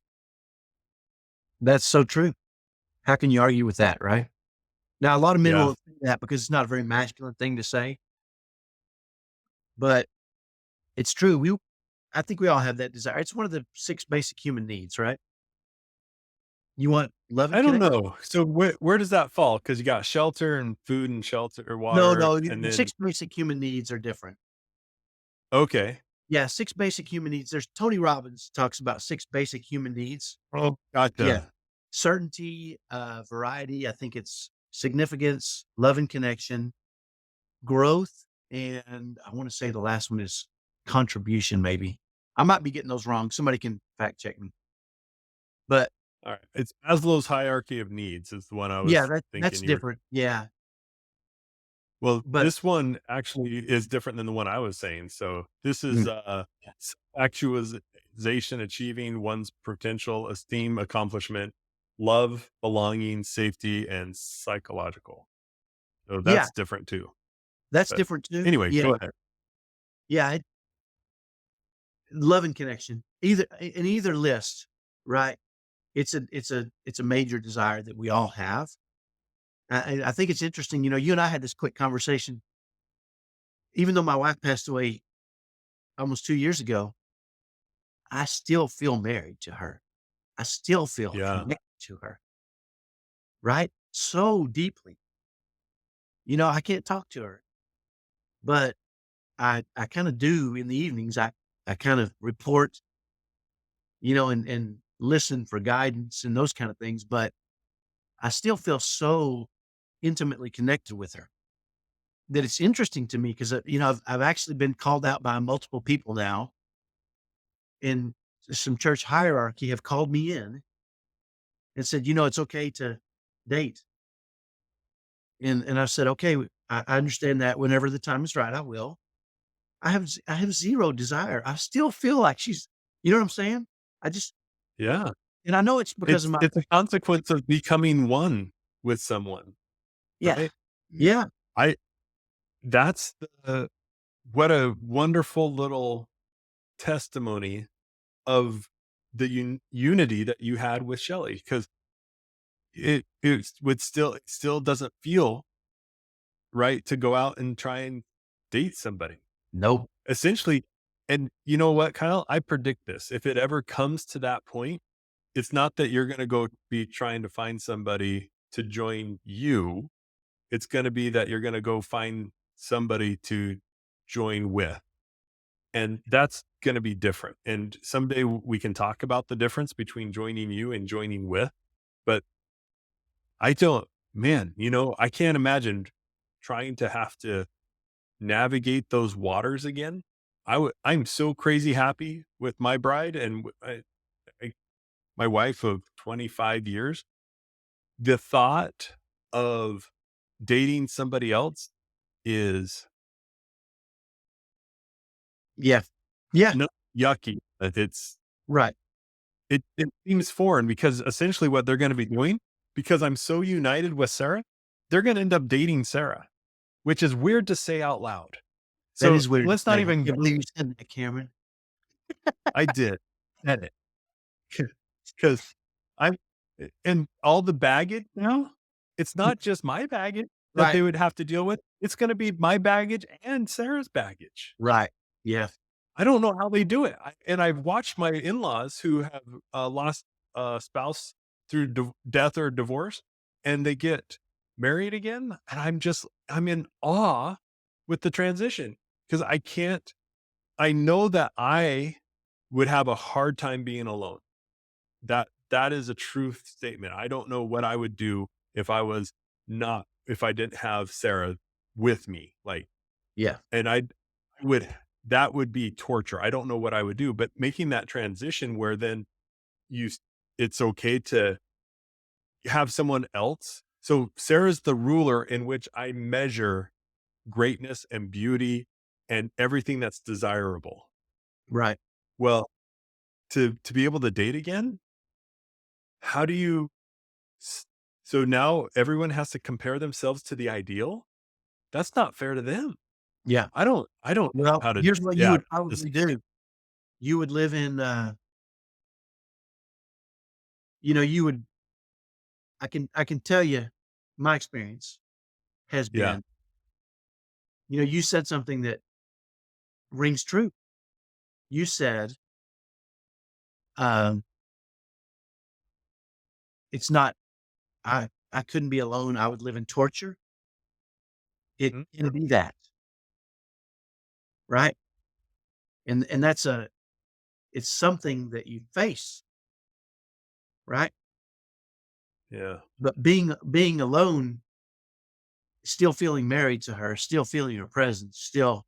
that's so true. How can you argue with that, right? Now, a lot of men yeah, won't say that because it's not a very masculine thing to say, but it's true. I think we all have that desire. It's one of the 6 basic human needs, right? You want love and I don't connection. know. So where does that fall? Because you got shelter and food and shelter or No, water, no, and the then 6 basic human needs are different. okay. Yeah, 6 basic human needs. There's Tony Robbins talks about 6 basic human needs. Oh, Yeah. gotcha. Certainty, variety, I think it's significance, love and connection, growth, and I wanna say the last one is contribution, maybe. I might be getting those wrong. Somebody can fact check me. But All right. It's Maslow's hierarchy of needs is the one I yeah, was that's thinking you were. different. Yeah. Well, But this one actually is different than the one I was saying. So this is mm, actualization, achieving one's potential, esteem, accomplishment, love, belonging, safety, and psychological. So yeah, that's different too. that's But different too. anyway, Yeah. go ahead. Yeah, love and connection. In either list, right? It's a major desire that we all have. I think it's interesting, you and I had this quick conversation. Even though my wife passed away almost 2 years ago, I still feel married to her. I still feel Yeah. connected to her, right? So deeply. I can't talk to her, but I kinda do in the evenings. I kind of report, and listen for guidance and those kind of things, but I still feel so intimately connected with her that it's interesting to me 'cause, I've actually been called out by multiple people now in some church hierarchy have called me in and said, "It's okay to date." And I said, "Okay, I understand that whenever the time is right, I will." I have 0 desire. I still feel like she's you know what I'm saying? I just Yeah. and I know it's because of my It's a consequence of becoming one with someone, yeah. right? Yeah. I that's the what a wonderful little testimony of the unity that you had with Shelly, because it still doesn't feel right to go out and try and date somebody. Nope. Essentially, and you know what, Kyle? I predict this. If it ever comes to that point, it's not that you're gonna go be trying to find somebody to join you. It's gonna be that you're gonna go find somebody to join with. And that's gonna be different. And someday we can talk about the difference between joining you and joining with. But I don't, man, I can't imagine trying to have to navigate those waters again. I'm so crazy happy with my bride and I, my wife of 25 years. The thought of dating somebody else is Yeah. Yeah. no yucky. Right. It seems foreign because essentially what they're gonna be doing, because I'm so united with Sarah, they're gonna end up dating Sarah, which is weird to say out loud. That So is weird to let's not say. I even can't believe you said that, Cameron. I did. Said it. Because I'm and all the baggage now, it's not just my baggage that Right. they would have to deal with, it's gonna be my baggage and Sarah's baggage. Right. Yeah. I don't know how they do it. And I've watched my in-laws who have, lost a spouse through death or divorce, and they get married again, and I'm in awe with the transition because I know that I would have a hard time being alone. That is a truth statement. I don't know what I would do if I didn't have Sarah with me, like, Yeah. and I would. that would be torture. I don't know what I would do, but making that transition where then you s it's okay to have someone else. So Sarah's the ruler in which I measure greatness and beauty and everything that's desirable. Right. Well, to be able to date again, how do you s so now everyone has to compare themselves to the ideal? That's not fair to them. Yeah. I don't know Well, how to here's what you yeah, would just probably do. You would live in, you would I can tell you my experience has yeah, been, you said something that rings true. You said, um, it's not I couldn't be alone, I would live in torture. It mhm, can be that, right? And that's it's something that you face, right? yeah, But being alone, still feeling married to her, still feeling her presence, still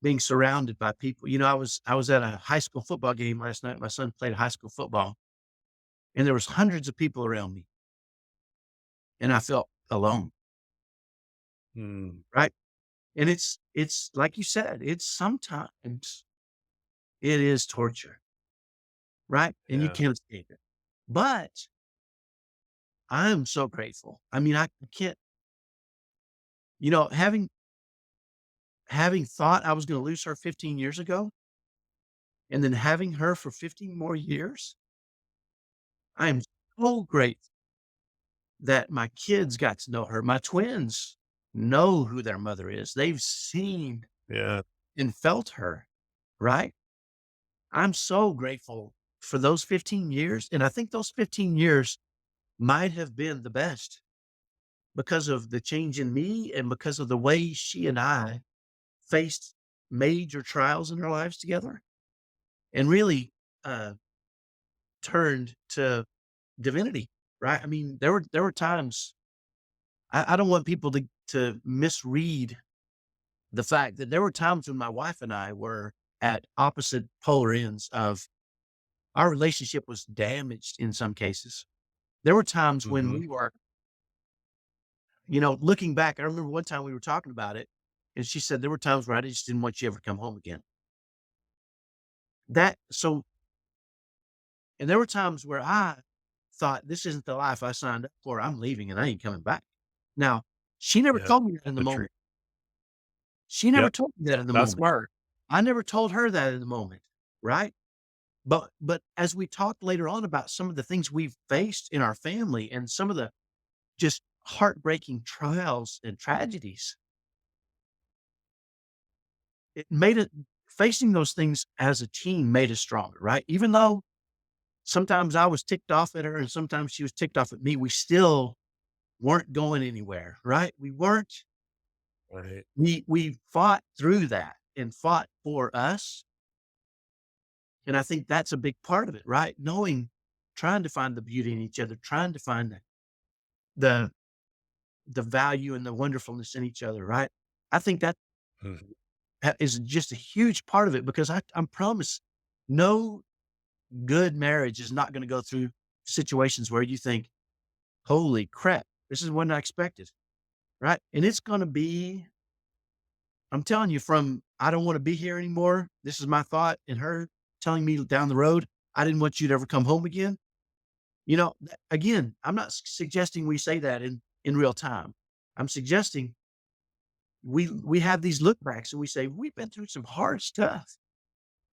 being surrounded by people. I was at a high school football game last night. My son played high school football, and there was hundreds of people around me, and I felt alone, mm, right? And it's like you said, it's sometimes it is torture, right? And you yeah, can't escape it. But I'm so grateful. I mean, I can't, having thought I was going to lose her 15 years ago, and then having her for 15 more years, I am so grateful that my kids got to know her. My twins know who their mother is. They've seen yeah, and felt her, right? I'm so grateful for those 15 years. And I think those 15 years might have been the best because of the change in me and because of the way she and I faced major trials in our lives together and really uh, turned to divinity, right? I mean, there were times I don't want people to misread the fact that there were times when my wife and I were at opposite polar ends of our relationship was damaged in some cases. There were times when mhm, we were, looking back, I remember one time we were talking about it, and she said there were times where I just didn't want you ever to come home again. That so and there were times where I thought this isn't the life I signed up for. I'm leaving and I ain't coming back. Now, she never yeah, told me that in the the truth. moment. She never Yep, told me that in the that's moment. smart. I never told her that in the moment, right? But as we talked later on about some of the things we've faced in our family and some of the just heartbreaking trials and tragedies, it made it facing those things as a team made us stronger, right? Even though sometimes I was ticked off at her and sometimes she was ticked off at me, we still weren't going anywhere, right? We weren't Right. we fought through that and fought for us. And I think that's a big part of it, right? Trying to find the beauty in each other, trying to find the the value and the wonderfulness in each other, right? I think that Mhm. is just a huge part of it because I'm promised no good marriage is not going to go through situations where you think, holy crap, this is what I expected, right? And it's going to be, I'm telling you, from I don't want to be here anymore. This is my thought, and her telling me down the road, I didn't want you to ever come home again. Again, I'm not suggesting we say that in real time. I'm suggesting we have these look backs and we say, "We've been through some hard stuff,"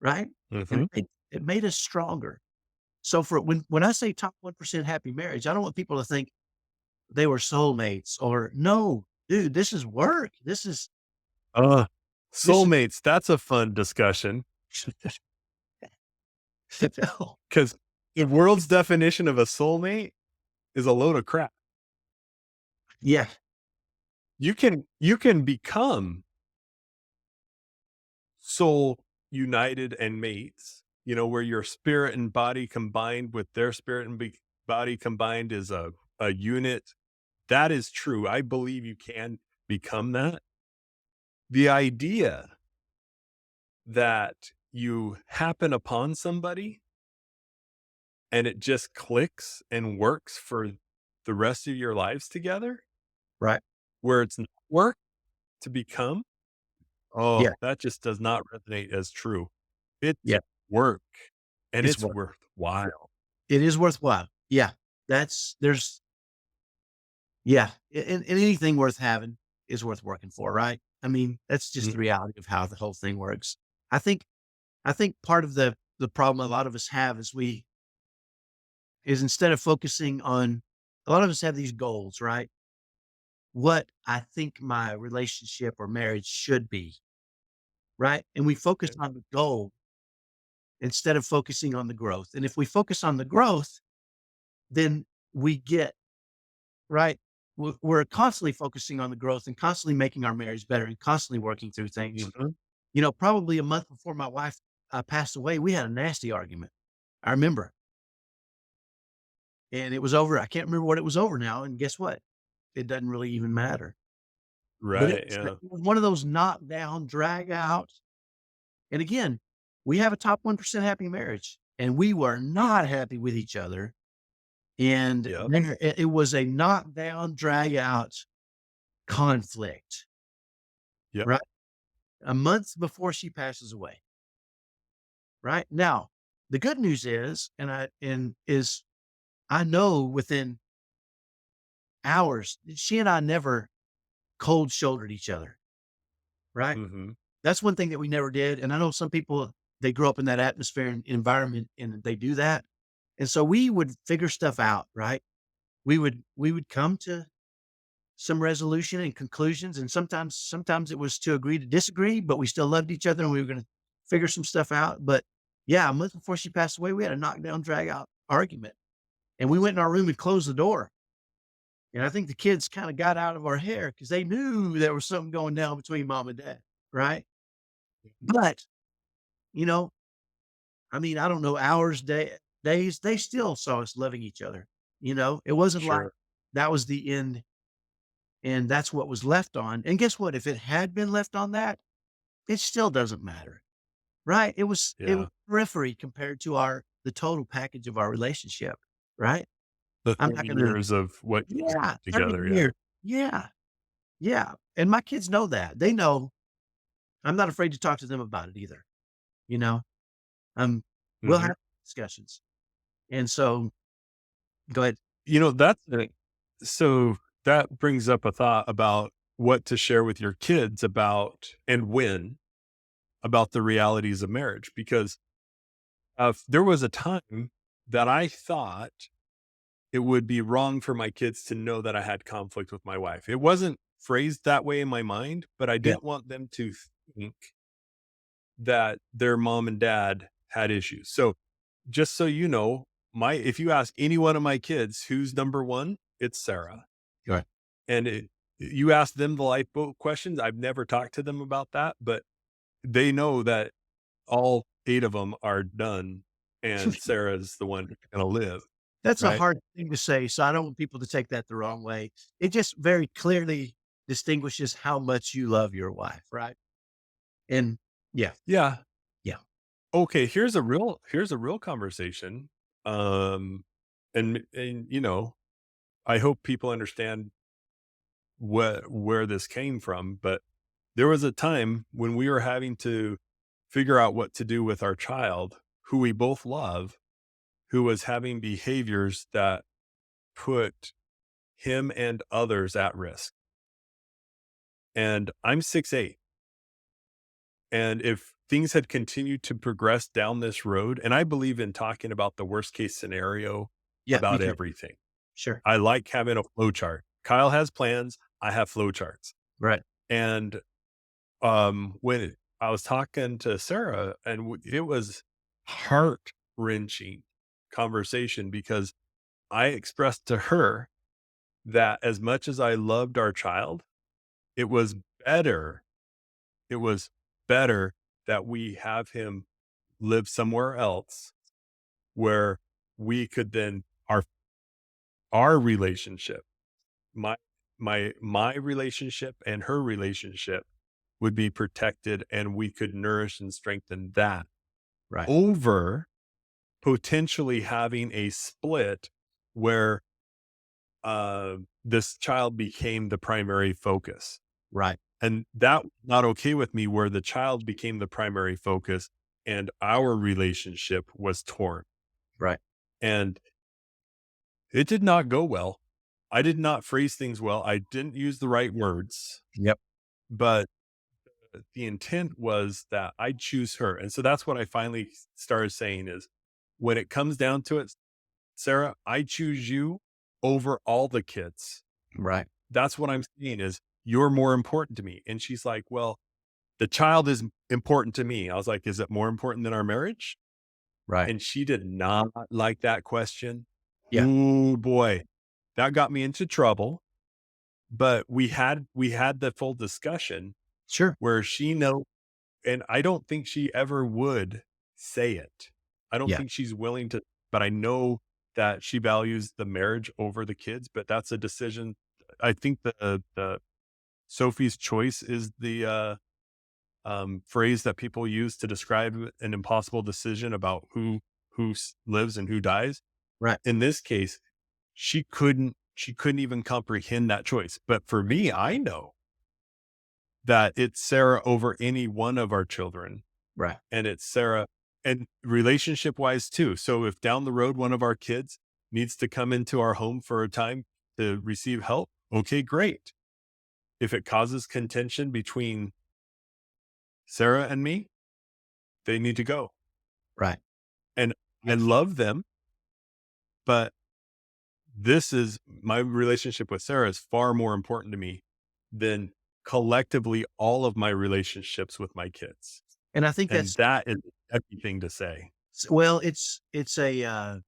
right? And Mhm. it made us stronger. So for when I say top 1% happy marriage, I don't want people to think they were soulmates or no, dude, this is work. Uh, This is Soulmates, that's a fun discussion no. because the world's definition of a soulmate is a load of crap. Yeah, You can become soul united and mates, where your spirit and body combined with their spirit and body combined is a unit. That is true. I believe you can become that. The idea that you happen upon somebody and it just clicks and works for the rest of your lives together, Right. where it's not work to become, Yeah. oh, that just does not resonate as true. It's Yeah. work, and It's it's worth worthwhile. it is worthwhile. Yeah. There's yeah. And anything worth having is worth working for, right? I mean, that's just Mm, the reality of how the whole thing works. I think I think part of the problem a lot of us have is instead of focusing on a lot of us have these goals, right? What I think my relationship or marriage should be, right? And we focus okay. on the goal instead of focusing on the growth. And if we focus on the growth, then we get right. We're constantly focusing on the growth and constantly making our marriage better and constantly working through things. Mhm. Probably a month before my wife passed away, we had a nasty argument. I remember, and it was over. I can't remember what it was over now. And guess what? It doesn't really even matter. But Right, it yeah. was one of those knockdown, drag out. And again, we have a top 1% happy marriage, and we were not happy with each other. And Yep, then it was a knockdown, drag out conflict, yep, right? A month before she passes away, right? Now, the good news is, I know within hours, she and I never cold shouldered each other, right? mhm, That's one thing that we never did. And I know some people, they grow up in that atmosphere and environment and they do that. And so we would figure stuff out, right? We would come to some resolution and conclusions. And sometimes it was to agree to disagree, but we still loved each other and we were going to figure some stuff out. But yeah, a month before she passed away, we had a knockdown, drag out argument. And we went in our room and closed the door. And I think the kids kind of got out of our hair because they knew there was something going down between mom and dad. Right. But, you know, I mean, I don't know, hours, days, they still saw us loving each other. It wasn't like sure, that was the end and that's what was left on. And guess what? If it had been left on that, it still doesn't matter. Right? It was yeah. periphery compared to the total package of our relationship. Right? The I'm not 30 gonna years of what you guys yeah, put 30 together, yeah. years. Yeah. Yeah. And my kids know that. They know I'm not afraid to talk to them about it either. You know? Um, we'll Mhm. have discussions. And so go ahead. That's so that brings up a thought about what to share with your kids about and when about the realities of marriage, because, there was a time that I thought it would be wrong for my kids to know that I had conflict with my wife. It wasn't phrased that way in my mind, but I Yeah. didn't want them to think that their mom and dad had issues. So, just so you know, my if you ask any one of my kids who's number 1, it's Sarah. Go ahead. And you ask them the lifeboat questions, I've never talked to them about that, but they know that all 8 of them are done and Sarah's the one gonna live, That's a right? hard thing to say, so I don't want people to take that the wrong way. It just very clearly distinguishes how much you love your wife, right? And yeah, Yeah. yeah, Okay, here's a real conversation. Um, and I hope people understand where this came from, but there was a time when we were having to figure out what to do with our child, who we both love, who was having behaviors that put him and others at risk. And I'm 6'8". And if things had continued to progress down this road, and I believe in talking about the worst case scenario yeah, me about too. everything. Sure. I like having a flow chart. Kyle has plans. I have flow charts. Right. And when I was talking to Sarah, and it was heart wrenching conversation because I expressed to her that as much as I loved our child, it was better. It was better that we have him live somewhere else where we could then our relationship, my my relationship and her relationship would be protected and we could nourish and strengthen that Right. over potentially having a split where this child became the primary focus. Right. And that was not okay with me where the child became the primary focus and our relationship was torn. Right. And it did not go well. I did not phrase things well. I didn't use the right words, Yep. but the intent was that I choose her. And so that's what I finally started saying is when it comes down to it, Sarah, I choose you over all the kids. Right. That's what I'm saying is you're more important to me. And she's like, well, the child is important to me. I was like, is it more important than our marriage? Right. And she did not like that question. Yeah. Ooh, boy, that got me into trouble. But we had the full discussion Sure. where she know, and I don't think she ever would say it. I don't Yeah. think she's willing to, but I know that she values the marriage over the kids. But that's a decision. I think the Sophie's choice is the phrase that people use to describe an impossible decision about who lives and who dies. Right. In this case, she couldn't even comprehend that choice. But for me, I know that it's Sarah over any one of our children, Right. and it's Sarah, and relationship wise too. So if down the road one of our kids needs to come into our home for a time to receive help, okay, great. If it causes contention between Sarah and me, they need to go. Right. And I love them, but this is my relationship with Sarah is far more important to me than collectively all of my relationships with my kids. And I think And that's that is everything to say. well, it's a I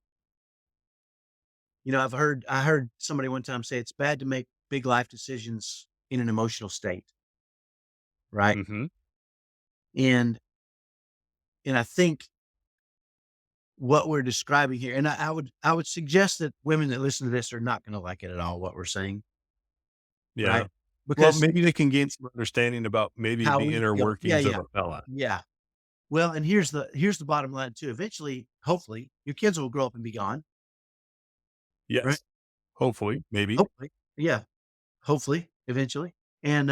heard somebody one time say it's bad to make big life decisions in an emotional state, right? Mhm. And I think what we're describing here, and I would suggest that women that listen to this are not going to like it at all what we're saying, right? Yeah. Well, Because maybe they can gain some understanding about maybe how the we inner feel, yeah, workings of yeah, a fella. yeah. Well, and here's the bottom line too. Eventually, hopefully, your kids will grow up and be gone, right? Yes. Hopefully, maybe. Hopefully, yeah, hopefully, eventually, and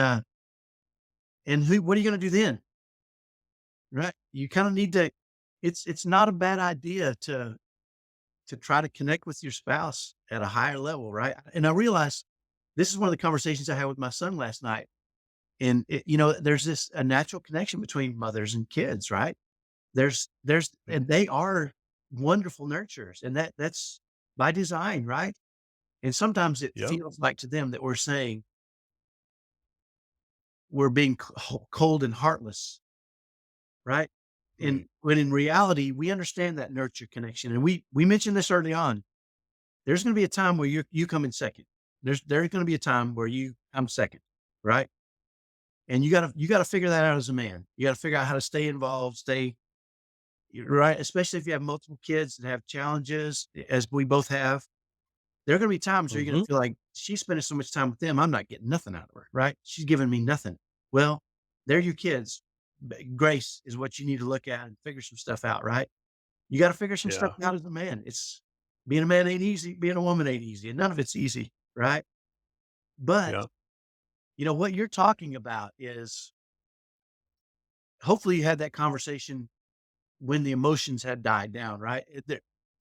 who? What are you going to do then, right? You kind of need to. It's not a bad idea to try to connect with your spouse at a higher level, right? And I realized this is one of the conversations I had with my son last night. And there's this a natural connection between mothers and kids, right? And they are wonderful nurturers, and that's by design, right? And sometimes it Yep. feels like to them that we're saying we're being cold and heartless, right? And Right. when in reality, we understand that nurture connection. And we mentioned this early on. There's going to be a time where you come in second. There's going to be a time where you come second, right? And you gotta figure that out as a man. You gotta figure out how to stay involved, stay right, especially if you have multiple kids that have challenges, as we both have. There are gonna be times where you're gonna Mhm. feel like she's spending so much time with them, I'm not getting nothing out of her, right? She's giving me nothing. Well, they're your kids. Grace is what you need to look at and figure some stuff out, right? You gotta figure some stuff Yeah. out as a man. It's being a man ain't easy, being a woman ain't easy, and none of it's easy, right? But, Yeah. what you're talking about is hopefully you had that conversation when the emotions had died down, right?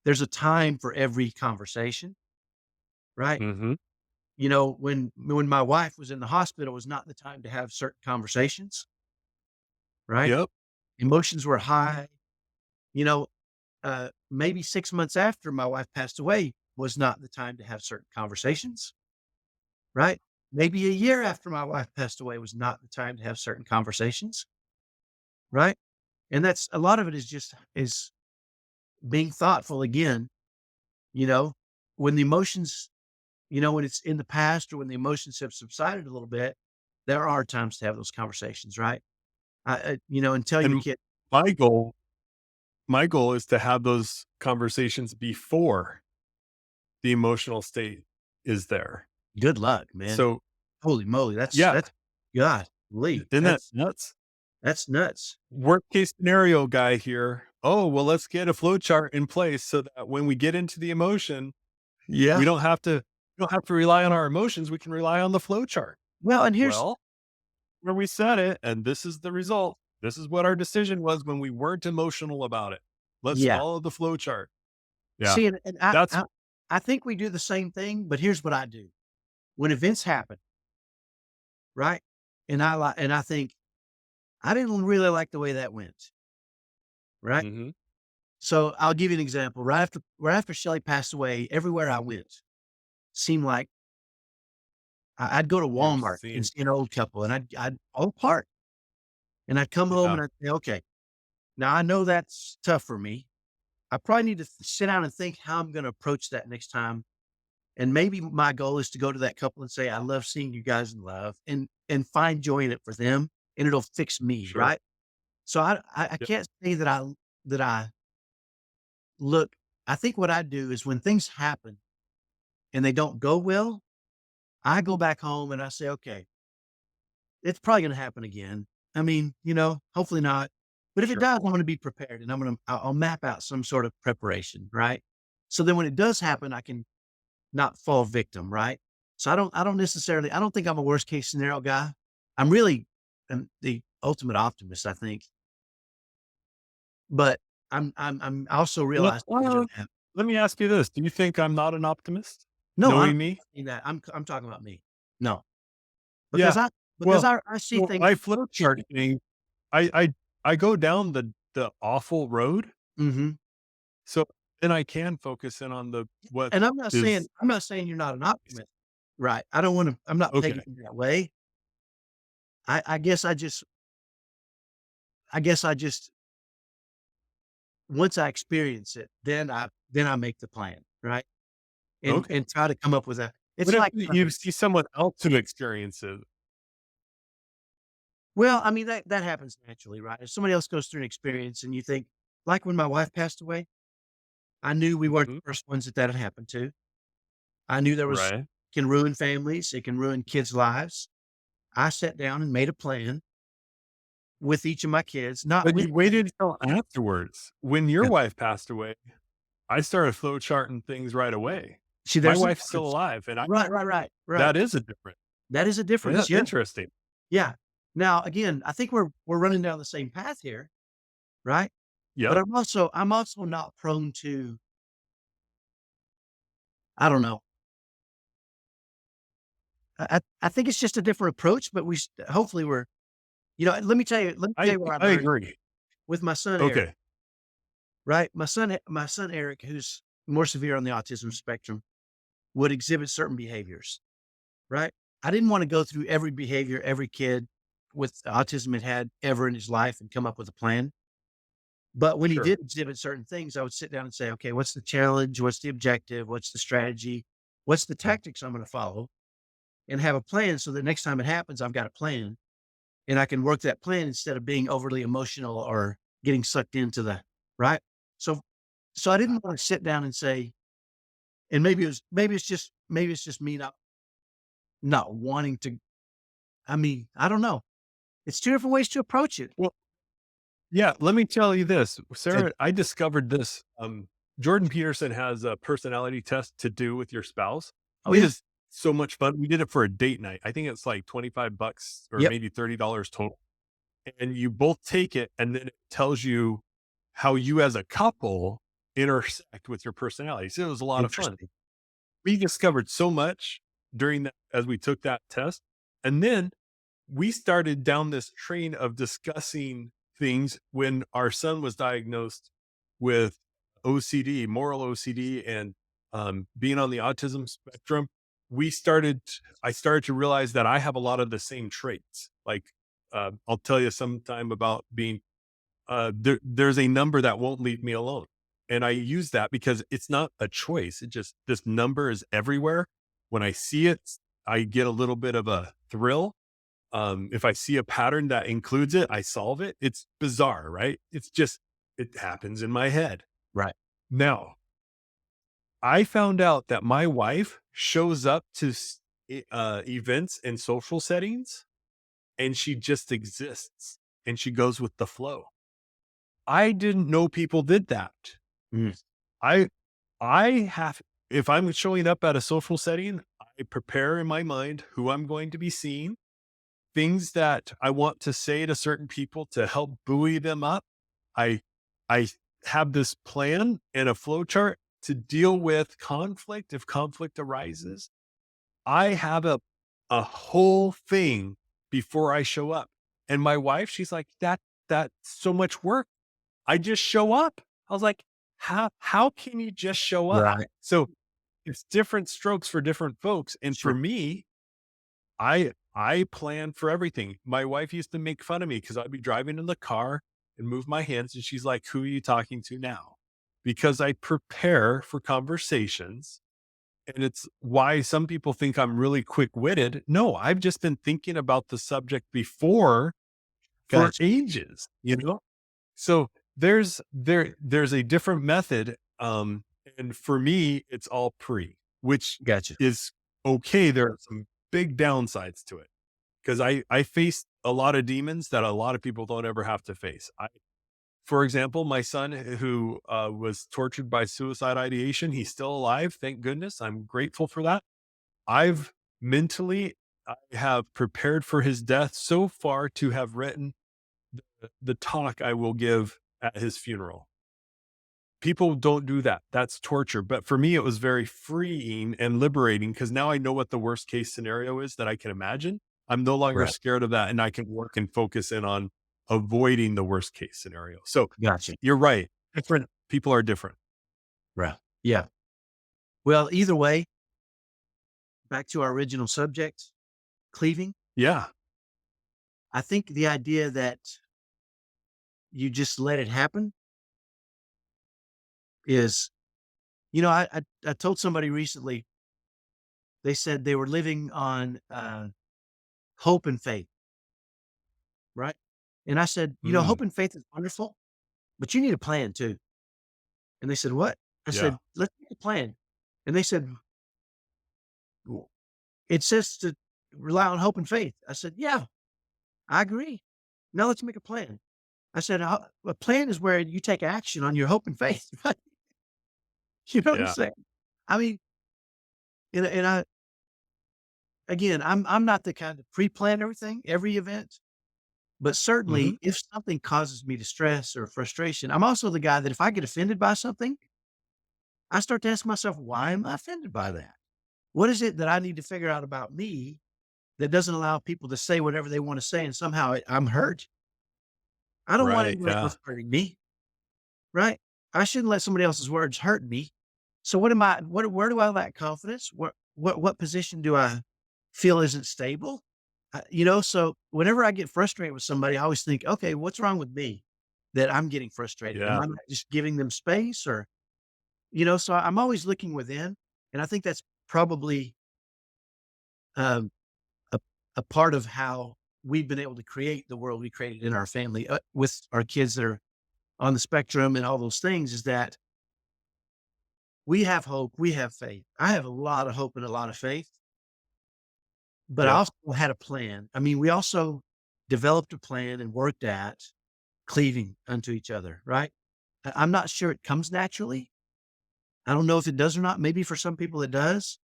There's a time for every conversation, right? Mhm. When my wife was in the hospital was not the time to have certain conversations, right? Yep. Emotions were high. You know, maybe 6 months after my wife passed away was not the time to have certain conversations, right? Maybe a year after my wife passed away was not the time to have certain conversations, right? And that's a lot of it is being thoughtful again, you know, when the emotions, when it's in the past or when the emotions have subsided a little bit, there are times to have those conversations, right? And tell your And kid, my goal my goal is to have those conversations before the emotional state is there. good luck, man. So, Holy moly, yeah, that's God. Lee, Isn't that nuts? that's nuts. Worst case scenario guy here. Oh, well, let's get a flow chart in place so that when we get into the emotion, Yeah. we don't have to rely on our emotions. We can rely on the flow chart. Well, and here's Well, where we set it, and this is the result. This is what our decision was when we weren't emotional about it. Let's yeah. follow the flow chart. Yeah. See, and That's I think we do the same thing, but here's what I do. When events happen, right? And I think, I didn't really like the way that went, right? mhm, So I'll give you an example. Right after Shelley passed away, everywhere I went seemed like I'd go to you're Walmart and seeing see an old couple, and I'd fall apart, and I'd come home yeah, and I'd say, "Okay, now I know that's tough for me. I probably need to sit down and think how I'm gonna approach that next time." And maybe my goal is to go to that couple and say, "I love seeing you guys in love," and find joy in it for them, and it'll fix me, sure. right? So I Yep. can't say that I look. I think what I do is when things happen and they don't go well, I go back home and I say, "Okay, it's probably gonna happen again." I mean, hopefully not. But if it Sure. does, I'm gonna be prepared and I'll map out some sort of preparation, right? So then when it does happen, I can not fall victim, right? So I don't think I'm a worst case scenario guy. I'm really the ultimate optimist, I think. But I'm also Well, realize things are well, gonna happen. let me ask you this. Do you think I'm not an optimist? No, I'm Knowing not me? saying that. I'm talking about me. No, because Yeah. I because Well, I see things. my flow chart thing, I go down the awful road, Mhm. so then I can focus in on the what And is I'm not saying you're not an optimist. Right. I don't wanna I'm not okay. taking it that way. I guess I just once I experience it, then I make the plan, right? And Okay. and try to come up with a What it's if like, you see someone else who experiences well, I mean, that happens naturally, right? If somebody else goes through an experience and you think like when my wife passed away, I knew we weren't the mhm, first ones that had happened to. I knew there was right? can ruin families, it can ruin kids' lives. I sat down and made a plan with each of my kids, not But with you waited until afterwards. When your yeah. wife passed away, I started flow charting things right away. See, My there's a wife's still difference. alive, and I Right. that is a difference. That is a Yeah, difference, yeah, interesting. yeah. Now, again, I think we're running down the same path here, right? But Yep. I'm also not prone to, I don't know. I think it's just a different approach, but hopefully let me tell you where I I learned agree. with my son Eric, Okay. right? My son Eric, who's more severe on the autism spectrum, would exhibit certain behaviors, right? I didn't want to go through every behavior every kid with autism had ever in his life and come up with a plan. But when he Sure. did exhibit certain things, I would sit down and say, okay, what's the challenge? What's the objective? What's the strategy? What's the tactics I'm going to follow? And have a plan so that next time it happens, I've got a plan and I can work that plan instead of being overly emotional or getting sucked into the right. So, so I didn't want to sit down and say, and maybe it's just me not wanting to. I mean, I don't know. It's two different ways to approach it. Well, yeah, let me tell you this, Good. Sarah, I discovered this, Jordan Peterson has a personality test to do with your spouse. Oh It yeah. is so much fun. We did it for a date night. I think it's like 25 bucks or Yep. maybe $30 total. And you both take it, and then it tells you how you as a couple intersect with your personalities. It was a lot of fun. Interesting. We discovered so much during that as we took that test. And then we started down this train of discussing things when our son was diagnosed with OCD, moral OCD, and being on the autism spectrum. I started to realize that I have a lot of the same traits. Like, I'll tell you sometime about being there's a number that won't leave me alone. And I use that because it's not a choice. It just, this number is everywhere. When I see it, I get a little bit of a thrill. If I see a pattern that includes it, I solve it. It's bizarre, right? It's just, it happens in my head. Right. Now, I found out that my wife shows up to events and social settings and she just exists and she goes with the flow. I didn't know people did that. Mm, I I have if I'm showing up at a social setting, I prepare in my mind who I'm going to be seeing, things that I want to say to certain people to help buoy them up. I I have this plan and a flow chart to deal with conflict if conflict arises. I have a whole thing before I show up. And my wife, she's like, that's so much work. I just show up. I was like, how can you just show up? right. So it's different strokes for different folks. And for Sure. me, I plan for everything. My wife used to make fun of me because I'd be driving in the car and move my hands, and she's like, "Who are you talking to now?" Because I prepare for conversations, and it's why some people think I'm really quick-witted. No, I've just been thinking about the subject before for Gotcha. ages, you know? So there's a different method, and for me, it's all pre, which Gotcha. is okay. There are some big downsides to it because I faced a lot of demons that a lot of people don't ever have to face. For example, my son who was tortured by suicide ideation, he's still alive. Thank goodness. I'm grateful for that. I've mentally, I have prepared for his death so far to have written the talk I will give at his funeral. People don't do that. That's torture. But for me, it was very freeing and liberating because now I know what the worst case scenario is that I can imagine. I'm no longer Right. scared of that. And I can work and focus in on avoiding the worst case scenario. So Gotcha. you're right. Different people are different. Right. Yeah. Well, either way, back to our original subject, cleaving. Yeah. I think the idea that you just let it happen is, I told somebody recently, they said they were living on hope and faith, right? And I said, Mm, hope and faith is wonderful, but you need a plan too. And they said, what? I yeah. said, let's make a plan. And they said, "Well, it says to rely on hope and faith." I said, yeah, I agree. Now let's make a plan. I said, a plan is where you take action on your hope and faith, right? You know what I'm Yeah. saying? I mean, and I, again, I'm not the kind to pre-plan everything, every event, but Hmm. certainly if something causes me distress or frustration, I'm also the guy that if I get offended by something, I start to ask myself, why am I offended by that? What is it that I need to figure out about me that doesn't allow people to say whatever they want to say and somehow I'm hurt? I don't want Right. anyone Yeah. else hurting me, right? I shouldn't let somebody else's words hurt me. So where do I lack confidence? What position do I feel isn't stable? So whenever I get frustrated with somebody, I always think, okay, what's wrong with me that I'm getting frustrated? Am Yeah. I not just giving them space or, so I'm always looking within. And I think that's probably um, a, a part of how we've been able to create the world we created in our family with our kids that are on the spectrum and all those things is that we have hope, we have faith. I have a lot of hope and a lot of faith, but I Yep. also had a plan. I mean, we also developed a plan and worked at cleaving unto each other, right? I'm not sure it comes naturally. I don't know if it does or not. Maybe for some people it does,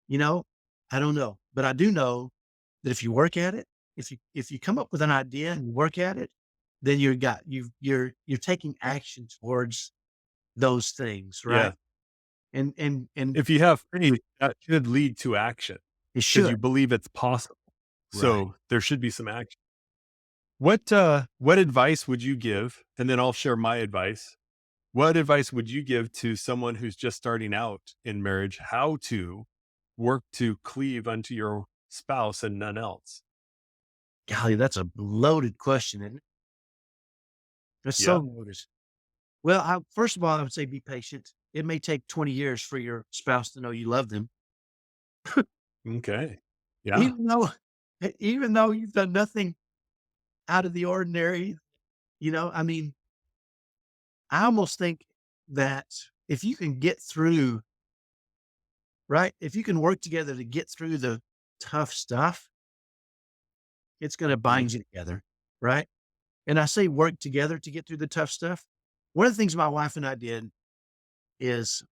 you know, I don't know. But I do know that if you work at it, if you come up with an idea and you work at it, then you're taking action towards those things, right? Yeah. And If you have faith, that should lead to action it because you should, believe it's possible. right? So there should be some action. What advice would you give? And then I'll share my advice. What advice would you give to someone who's just starting out in marriage, how to work to cleave unto your spouse and none else? Golly, that's a loaded question, isn't it? That's so Yeah. loaded. Well, first of all, I would say be patient. It may take 20 years for your spouse to know you love them, Okay. Yeah. even though, even though you've done nothing out of the ordinary. I mean, I almost think that if you can get through, right? If you can work together to get through the tough stuff, It's gonna Mhm. bind you together, right? And I say work together to get through the tough stuff. One of the things my wife and I did is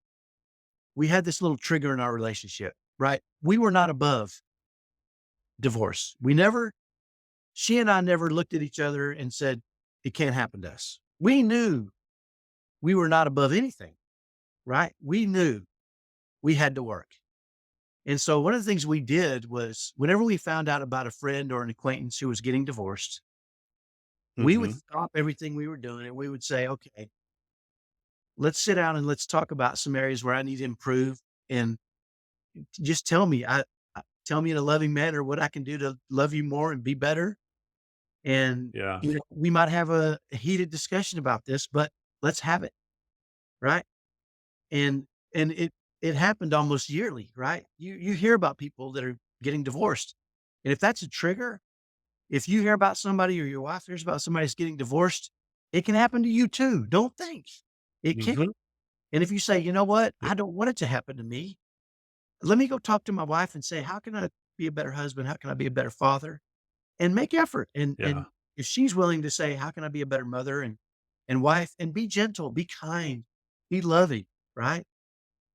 we had this little trigger in our relationship, right? We were not above divorce. She and I never looked at each other and said, it can't happen to us. We knew we were not above anything, right? We knew we had to work. And so one of the things we did was whenever we found out about a friend or an acquaintance who was getting divorced, we would Mhm. stop everything we were doing and we would say, okay, let's sit down and let's talk about some areas where I need to improve and just tell me in a loving manner what I can do to love you more and be better. And Yeah. we might have a heated discussion about this, but let's have it, right? And it happened almost yearly, right? You hear about people that are getting divorced. And if that's a trigger, if you hear about somebody or your wife hears about somebody that's getting divorced, it can happen to you too. Don't think. It can. Mhm. And if you say, "You know what? Yep. I don't want it to happen to me. Let me go talk to my wife and say, how can I be a better husband? How can I be a better father?" And make effort. And Yeah. if she's willing to say, "How can I be a better mother and wife?" And be gentle, be kind, be loving, right?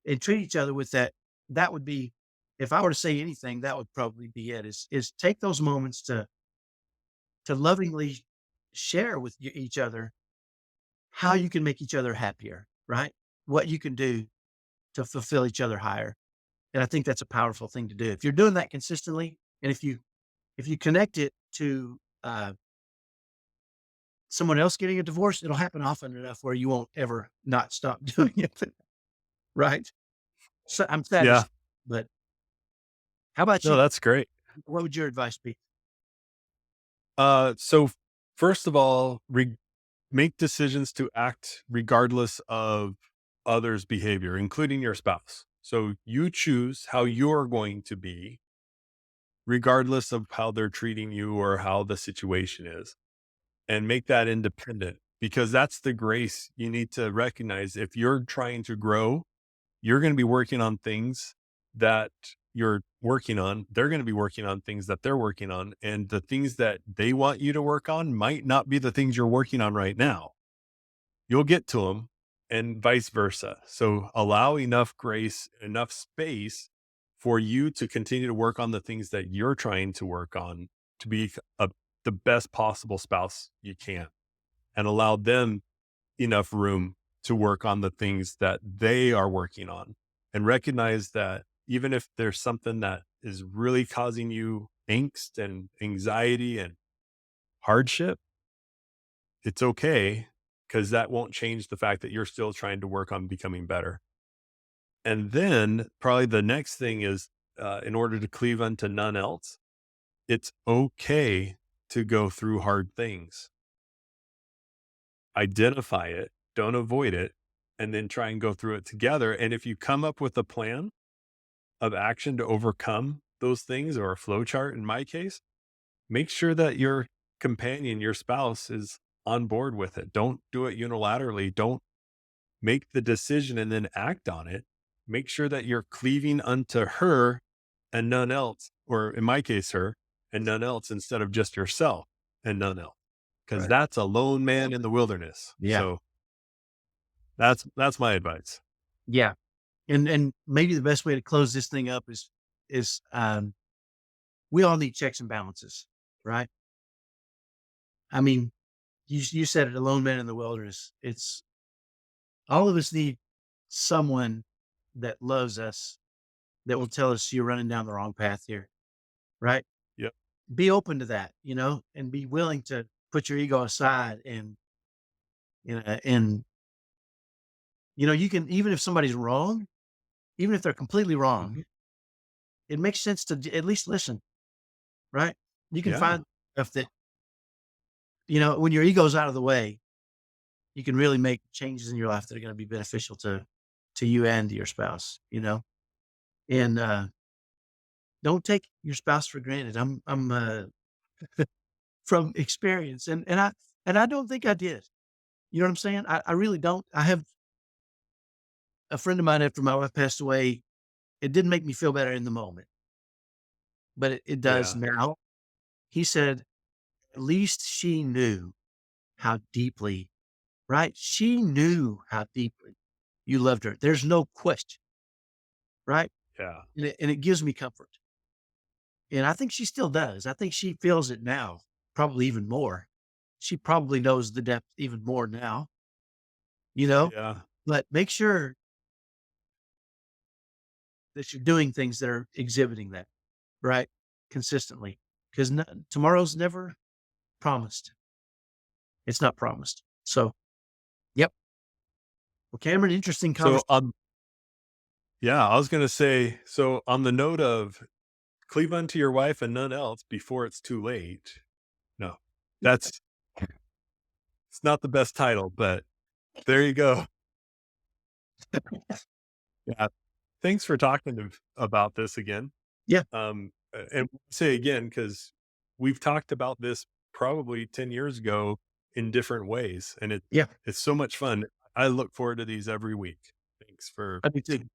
And treat each other with that. That would be, if I were to say anything, that would probably be it. Is take those moments to lovingly share with each other how you can make each other happier, right? What you can do to fulfill each other higher. And I think that's a powerful thing to do. If you're doing that consistently, and if you connect it to someone else getting a divorce, it'll happen often enough where you won't ever not stop doing it, right? So I'm sad to Yeah. say, but how about No, you? that's great. What would your advice be? So first of all, make decisions to act regardless of others' behavior, including your spouse. So you choose how you're going to be, regardless of how they're treating you or how the situation is, and make that independent because that's the grace you need to recognize. If you're trying to grow, you're going to be working on things that you're working on. They're going to be working on things that they're working on. And the things that they want you to work on might not be the things you're working on right now. You'll get to them and vice versa. So allow enough grace, enough space for you to continue to work on the things that you're trying to work on to be the best possible spouse you can and allow them enough room to work on the things that they are working on and recognize that even if there's something that is really causing you angst and anxiety and hardship, it's okay because that won't change the fact that you're still trying to work on becoming better. And then probably the next thing is in order to cleave unto none else, it's okay to go through hard things. Identify it, don't avoid it, and then try and go through it together. And if you come up with a plan of action to overcome those things or a flow chart in my case, make sure that your companion, your spouse is on board with it. Don't do it unilaterally. Don't make the decision and then act on it. Make sure that you're cleaving unto her and none else, or in my case, her and none else instead of just yourself and none else. Because Right. that's a lone man in the wilderness. Yeah. So that's my advice. Yeah. And maybe the best way to close this thing up is we all need checks and balances, right? I mean, you said it, a lone man in the wilderness. It's all of us need someone that loves us that will tell us you're running down the wrong path here, right? Yep. Be open to that, and be willing to put your ego aside and you can, even if somebody's wrong, even if they're completely wrong, Mhm. it makes sense to at least listen, right? You can Yeah. find stuff that, when your ego's out of the way, you can really make changes in your life that are going to be beneficial to you and to your spouse, and don't take your spouse for granted. I'm from experience, and I don't think I did. You know what I'm saying? I really don't. I have a friend of mine after my wife passed away. It didn't make me feel better in the moment, but it does Yeah. now. He said, "At least she knew how deeply," right? She knew how deeply you loved her. There's no question, right? Yeah. And it gives me comfort. And I think she still does. I think she feels it now, probably even more. She probably knows the depth even more now, you know? Yeah. But make sure that you're doing things that are exhibiting that, right? Consistently. Because tomorrow's never promised. It's not promised. So, yep. Well, Cameron, interesting So, conversation. yeah, I was gonna say, so on the note of cleave unto your wife and none else before it's too late. No, that's it's not the best title, but there you go. Yeah. Thanks for talking about this again. Yeah, And say again, because we've talked about this probably 10 years ago in different ways, and yeah. it's so much fun. I look forward to these every week. Thanks for I do too.